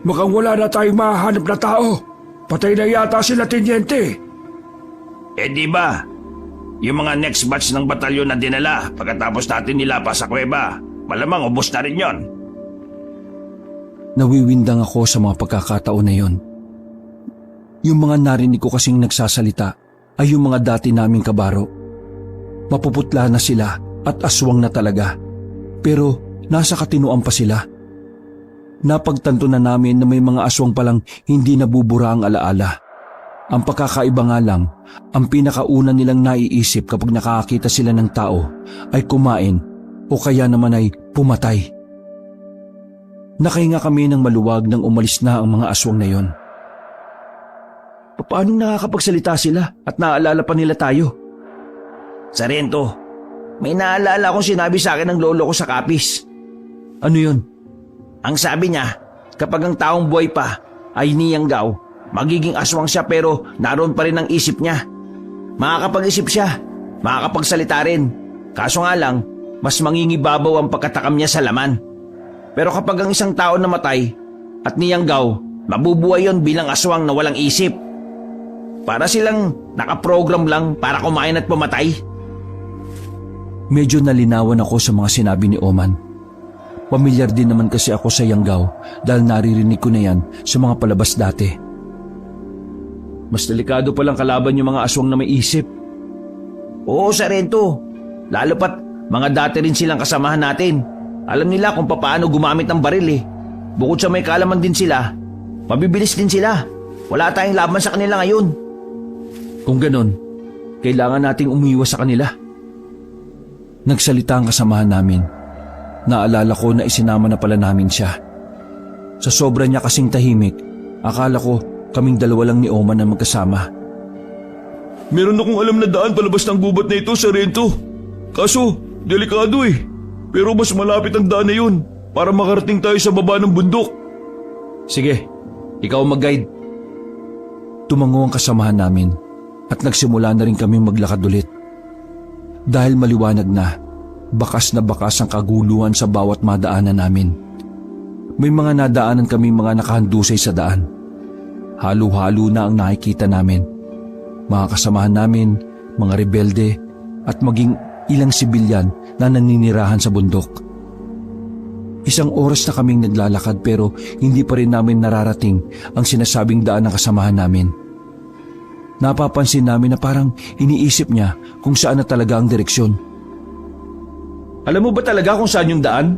Mukhang wala na tayong mahahanap na tao. Patay na yata sila, Tenyente. Eh di ba? Yung mga next batch ng batalyon na dinala pagkatapos natin nilapa sa kuweba, malamang ubos na rin yon. Nawiwindang ako sa mga pagkakataon na yon. Yung mga narinig ko kasing nagsasalita ay yung mga dati naming kabaro. Mapuputla na sila at aswang na talaga. Pero nasa katinuan pa sila. Napagtanto na namin na may mga aswang palang hindi nabubura ang alaala. Ang pagkakaiba nga lang, ang pinakauna nilang naiisip kapag nakakita sila ng tao ay kumain o kaya naman ay pumatay. Nakahinga kami ng maluwag nang umalis na ang mga aswang na yon. Paano nakakapagsalita sila at naaalala pa nila tayo? Sarento, may naalala akong sinabi sa akin ng lolo ko sa Kapis. Ano yon? Ang sabi niya, kapag ang taong buhay pa ay niyanggaw, magiging aswang siya pero naroon pa rin ang isip niya. Makakapag-isip siya, makakapagsalita rin. Kaso nga lang, mas mangingibabaw ang pagkatakam niya sa laman. Pero kapag ang isang tao namatay at niyanggaw, mabubuhay yon bilang aswang na walang isip. Para silang nakaprogram lang para kumain at pumatay. Medyo nalinawan ako sa mga sinabi ni Oman. Pamilyar din naman kasi ako sa Yanggaw dahil naririnig ko na yan sa mga palabas dati. Mas delikado palang kalaban yung mga aswang na may isip. Oo, Sarento. Lalo pat mga dati rin silang kasamahan natin. Alam nila kung paano gumamit ng baril eh. Bukod sa may kaalaman din sila, mabibilis din sila. Wala tayong laban sa kanila ngayon. Kung ganon, kailangan nating umiwas sa kanila. Nagsalita ang kasamahan namin. Naalala ko na isinama na pala namin siya. Sa sobra niya kasing tahimik, akala ko kaming dalawa lang ni Oman na magkasama. Meron akong alam na daan palabas ng gubat na ito, Sarento. Kaso, delikado eh. Pero mas malapit ang daan na yun para makarating tayo sa baba ng bundok. Sige, ikaw mag-guide. Tumango ang kasamahan namin at nagsimula na rin kaming maglakad ulit. Dahil maliwanag na bakas ang kaguluhan sa bawat madaanan namin. May mga nadaanan kaming mga nakahandusay sa daan. Halo-halo na ang nakikita namin. Mga kasamahan namin, mga rebelde at maging ilang sibilyan na naninirahan sa bundok. Isang oras na kaming naglalakad pero hindi pa rin namin nararating ang sinasabing daan ng kasamahan namin. Napapansin namin na parang iniisip niya kung saan na talaga ang direksyon. Alam mo ba talaga kung saan yung daan?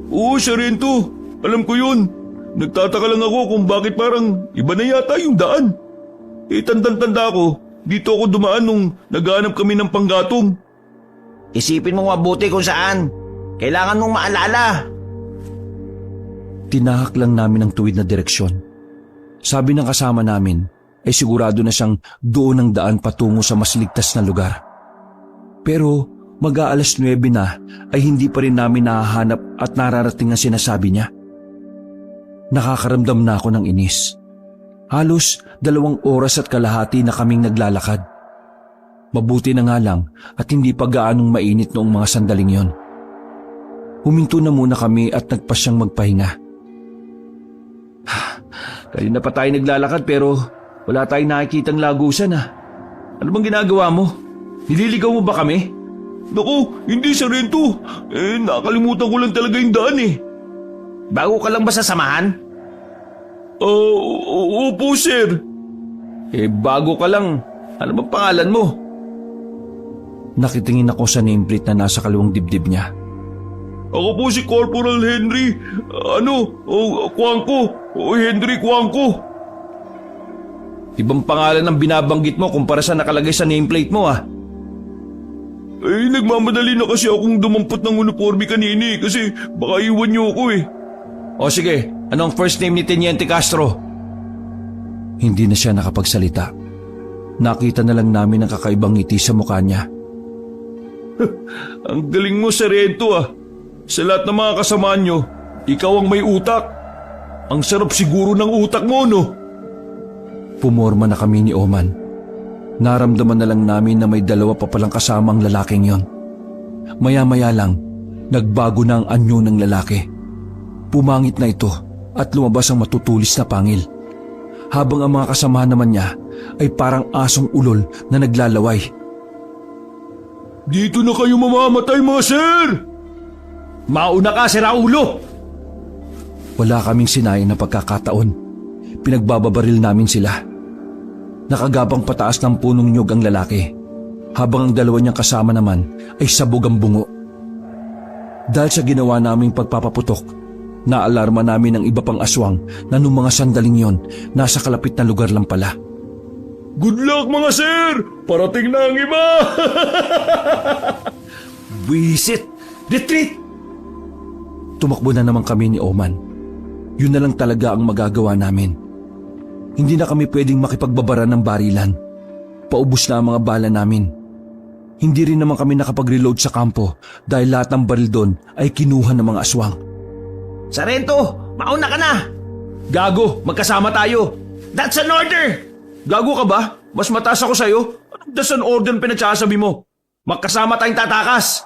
Oo, Sarento. Alam ko yun. Nagtataka lang ako kung bakit parang iba na yata yung daan. Tandang-tanda ko, dito ako dumaan nung naghahanap kami ng panggatong. Isipin mo mabuti kung saan. Kailangan mong maalala. Tinahak lang namin ang tuwid na direksyon. Sabi ng kasama namin ay sigurado na siyang doon ang daan patungo sa mas ligtas na lugar. Pero mag-aalas 9 na ay hindi pa rin namin nahahanap at nararating ang sinasabi niya. Nakakaramdam na ako ng inis. Halos 2 oras at kalahati na kaming naglalakad. Mabuti na nga lang at hindi pa gaanong mainit noong mga sandaling yon. Huminto na muna kami at nagpasyang magpahinga. Kanina pa tayo naglalakad pero wala tayong nakikitang lagusan ah. Ano bang ginagawa mo? Nililigaw mo ba kami? Naku, hindi, Sarento. Nakalimutan ko lang talaga yung daan eh. Bago ka lang ba sa samahan? Opo, sir. Bago ka lang. Ano ba pangalan mo? Nakitingin ako sa nameplate na nasa kaliwang dibdib niya. Ako po si Corporal Henry. Kuangko. Henry Kuangko. Ibang pangalan ang binabanggit mo kumpara sa nakalagay sa nameplate mo ah. Nagmamadali na kasi akong dumampot ng uniforme kanini kasi baka iwan niyo ako eh. O sige, anong first name ni Teniente Castro? Hindi na siya nakapagsalita. Nakita na lang namin ang kakaibang ngiti sa mukha niya. Ang galing mo, Sargento ah. Sa lahat ng mga kasamaan nyo, ikaw ang may utak. Ang sarap siguro ng utak mo, no? Pumorma na kami ni Oman. Naramdaman na lang namin na may dalawa pa palang kasamang lalaking yon. Maya-maya lang, nagbago na ang anyo ng lalaki. Pumangit na ito at lumabas ang matutulis na pangil. Habang ang mga kasamahan naman niya ay parang asong ulol na naglalaway. Dito na kayo mamamatay, mga sir! Mauna ka, siraulo! Wala kaming sinayang na pagkakataon. Pinagbababaril namin sila. Nakagapang pataas ng punong nyog ang lalaki, habang ang dalawa niyang kasama naman ay sabog ang bungo. Dahil sa ginawa naming pagpapaputok, naalarma namin ang iba pang aswang na nung mga sandaling yon, nasa kalapit na lugar lang pala. Good luck, mga sir! Parating na ang iba! Wisit! Retreat! Tumakbo na naman kami ni Oman. Yun na lang talaga ang magagawa namin. Hindi na kami pwedeng makipagbabara ng barilan. Paubos na ang mga bala namin. Hindi rin naman kami nakapag-reload sa kampo dahil lahat ng baril doon ay kinuha ng mga aswang. Sargento, mauna ka na! Gago, magkasama tayo! That's an order! Gago ka ba? Mas mataas ako sa'yo? Anong that's an order na pinagsasabi mo? Magkasama tayong tatakas!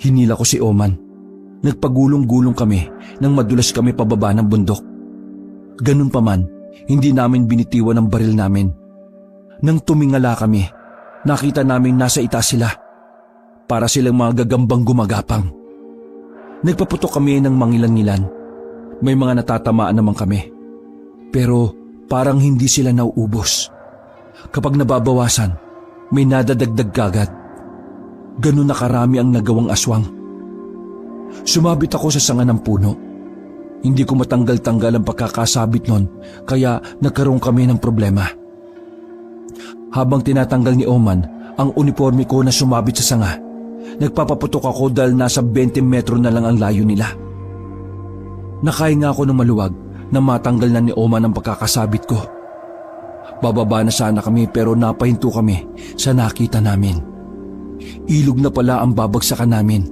Hinila ko si Oman. Nagpagulong-gulong kami nang madulas kami pababa ng bundok. Ganun pa man, hindi namin binitiwan ang baril namin. Nang tumingala kami, nakita namin nasa itaas sila. Para silang mga gagambang gumagapang. Nagpaputok kami ng mangilan-ngilan. May mga natatamaan naman kami. Pero parang hindi sila nauubos. Kapag nababawasan, may nadadagdag kagad. Ganun na karami ang nagawang aswang. Sumabit ako sa sanga ng puno. Hindi ko matanggal-tanggal ang pagkakasabit nun, kaya nagkaroon kami ng problema. Habang tinatanggal ni Oman ang uniforme ko na sumabit sa sanga, nagpapaputok ako dahil nasa 20 metro na lang ang layo nila. Nakahinga ako ng maluwag na matanggal na ni Oman ang pagkakasabit ko. Bababa na sana kami pero napahinto kami sa nakita namin. Ilog na pala ang babagsakan namin.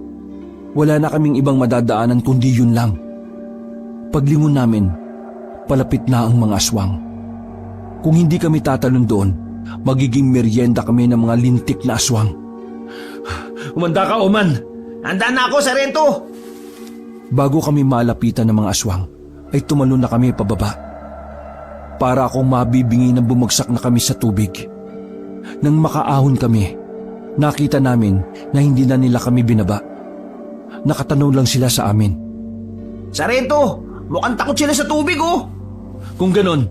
Wala na kaming ibang madadaanan kundi yun lang. Paglingon namin, palapit na ang mga aswang. Kung hindi kami tatalon doon, magiging merienda kami ng mga lintik na aswang. Umanda ka, Oman! Handa na ako, Sargento! Bago kami malapitan ng mga aswang, ay tumalon na kami pababa. Para akong mabibingi na bumagsak na kami sa tubig. Nang makaahon kami, nakita namin na hindi na nila kami binaba. Nakatanaw lang sila sa amin. Sargento, mukhang takot sila sa tubig, oh! Kung ganon,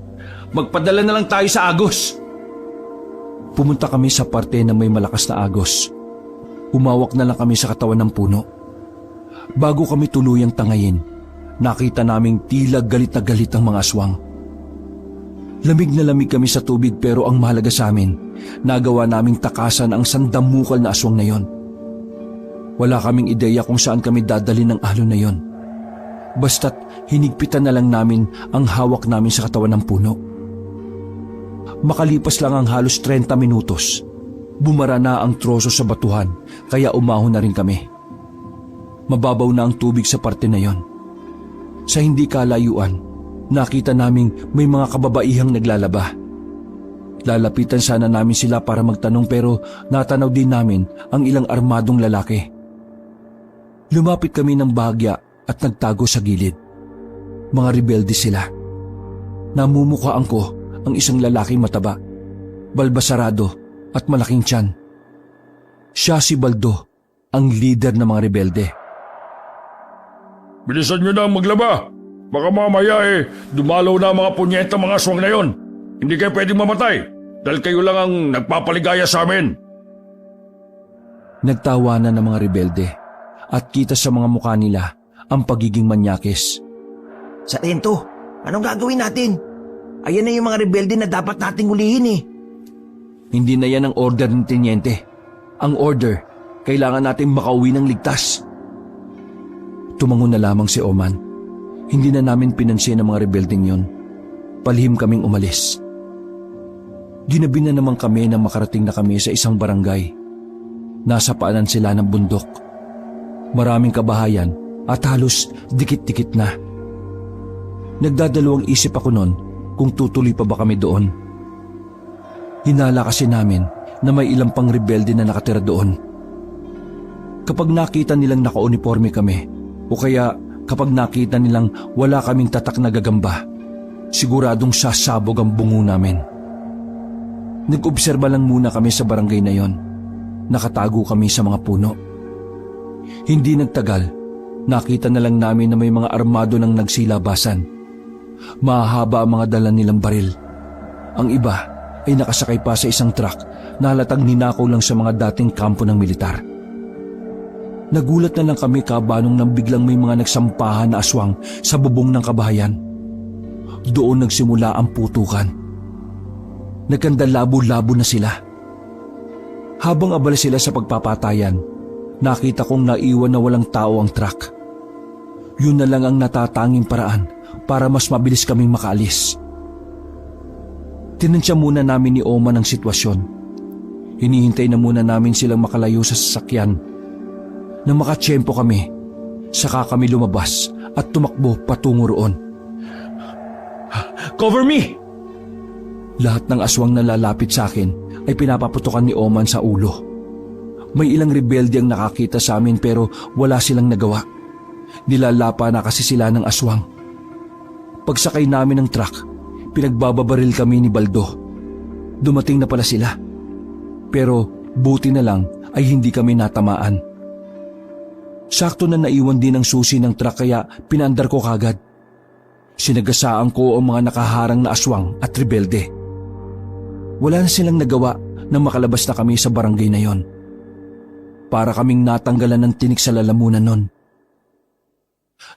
magpadala na lang tayo sa agos. Pumunta kami sa parte na may malakas na agos. Humawak na lang kami sa katawan ng puno. Bago kami tuluyang tangayin, nakita naming tila galit na galit ang mga aswang. Lamig na lamig kami sa tubig pero ang mahalaga sa amin, nagawa naming takasan ang sandamukal na aswang na yon. Wala kaming ideya kung saan kami dadalhin ng alon na yon. Basta't hinigpitan na lang namin ang hawak namin sa katawan ng puno. Makalipas lang ang halos 30 minutos, bumara na ang troso sa batuhan kaya umahon na rin kami. Mababaw na ang tubig sa parte na yon. Sa hindi kalayuan, nakita naming may mga kababaihang naglalaba. Lalapitan sana namin sila para magtanong pero natanaw din namin ang ilang armadong lalaki. Lumapit kami ng bahagya at nagtago sa gilid. Mga rebelde sila. Namumukhaan ko ang isang lalaking mataba, balbasarado at malaking tiyan. Siya si Baldo, ang leader ng mga rebelde. Bilisan nyo na ang maglaba. Baka mamaya dumalaw na ang mga punyeta mga aswang na yon. Hindi kayo pwedeng mamatay dahil kayo lang ang nagpapaligaya sa amin. Nagtawanan ng mga rebelde at kita sa mga mukha nila ang pagiging manyakis. Sargento, anong gagawin natin? Ayan na yung mga rebelde na dapat nating hulihin eh. Hindi na yan ang order ng tenyente. Ang order, kailangan natin makauwi ng ligtas. Tumango na lamang si Oman. Hindi na namin pinansin ang mga rebeldeng yon. Palihim kaming umalis. Ginabi na naman kami nang makarating na kami sa isang barangay. Nasa paanan sila ng bundok. Maraming kabahayan at halos dikit-dikit na. Nagdadalawang isip ako noon kung tutuloy pa ba kami doon. Hinala kasi namin na may ilang pang rebelde na nakatira doon. Kapag nakita nilang nakauniforme kami o kaya kapag nakita nilang wala kaming tatak na gagamba, siguradong sasabog ang bungo namin. Nag-obserba lang muna kami sa barangay na yon. Nakatago kami sa mga puno. Hindi nagtagal, nakita na lang namin na may mga armado nang nagsilabasan. Mahaba ang mga dala nilang baril. Ang iba ay nakasakay pa sa isang truck na halatang ninakaw lang sa mga dating kampo ng militar. Nagulat na lang kami kabanong nang biglang may mga nagsampahan na aswang sa bubong ng kabahayan. Doon nagsimula ang putukan. Nagkandalabo-labo na sila. Habang abala sila sa pagpapatayan, nakita kong naiwan na walang tao ang truck. Yun na lang ang natatanging paraan para mas mabilis kaming makaalis. Tinansya muna namin ni Oman ang sitwasyon. Hinihintay na muna namin silang makalayo sa sasakyan. Nang makatsyempo kami, saka kami lumabas at tumakbo patungo roon. Cover me! Lahat ng aswang na lalapit sa akin ay pinapaputukan ni Oman sa ulo. May ilang rebelde ang nakakita sa amin pero wala silang nagawa. Nilalapa na kasi sila ng aswang. Pagsakay namin ng truck, pinagbababaril kami ni Baldo. Dumating na pala sila. Pero buti na lang ay hindi kami natamaan. Sakto na naiwan din ang susi ng truck kaya pinandar ko kagad. Sinagasaan ko ang mga nakaharang na aswang at rebelde. Wala na silang nagawa nang makalabas na kami sa barangay na yon. Para kaming natanggalan ng tinik sa lalamunan nun.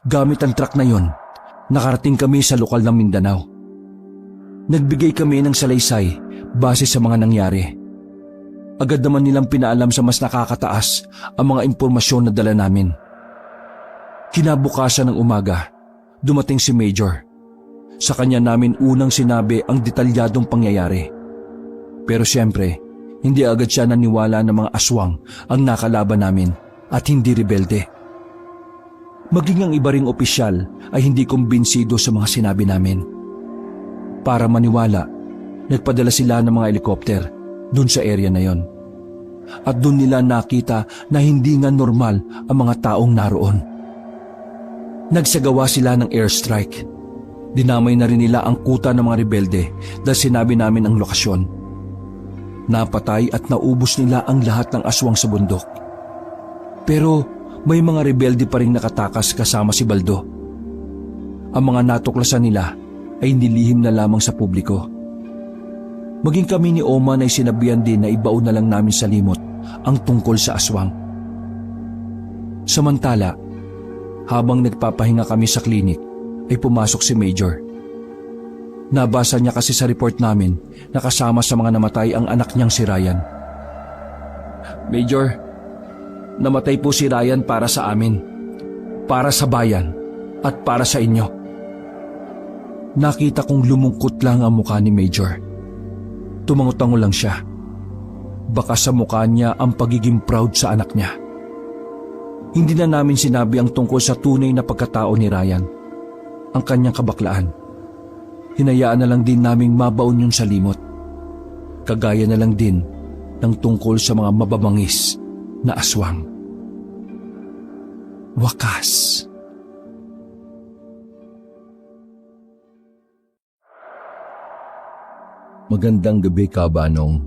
Gamit ang truck na yon, nakarating kami sa lokal ng Mindanao. Nagbigay kami ng salaysay base sa mga nangyari. Agad naman nilang pinaalam sa mas nakakataas ang mga impormasyon na dala namin. Kinabukasan ng umaga, dumating si Major. Sa kanya namin unang sinabi ang detalyadong pangyayari. Pero siyempre, hindi agad siya naniwala na mga aswang ang nakalaban namin at hindi rebelde. Maging ang iba ring opisyal ay hindi kumbinsido sa mga sinabi namin. Para maniwala, nagpadala sila ng mga helikopter dun sa area na yon. At dun nila nakita na hindi nga normal ang mga taong naroon. Nagsagawa sila ng airstrike. Dinamay na rin nila ang kuta ng mga rebelde dahil sinabi namin ang lokasyon. Napatay at naubos nila ang lahat ng aswang sa bundok. Pero may mga rebelde pa rin nakatakas kasama si Baldo. Ang mga natuklasan nila ay nilihim na lamang sa publiko. Maging kami ni Oman ay sinabihan din na ibaon na lang namin sa limot ang tungkol sa aswang. Samantala, habang nagpapahinga kami sa klinik, ay pumasok si Major. Nabasa niya kasi sa report namin na kasama sa mga namatay ang anak niyang si Ryan. Major, namatay po si Ryan para sa amin, para sa bayan, at para sa inyo. Nakita kong lumungkot lang ang mukha ni Major. Tumango-tango lang siya. Baka sa mukha niya ang pagiging proud sa anak niya. Hindi na namin sinabi ang tungkol sa tunay na pagkatao ni Ryan, ang kanyang kabaklaan. Hinayaan na lang din naming mabaon yun sa limot. Kagaya na lang din ng tungkol sa mga mababangis na aswang. Wakas. Magandang gabi, Kabanong.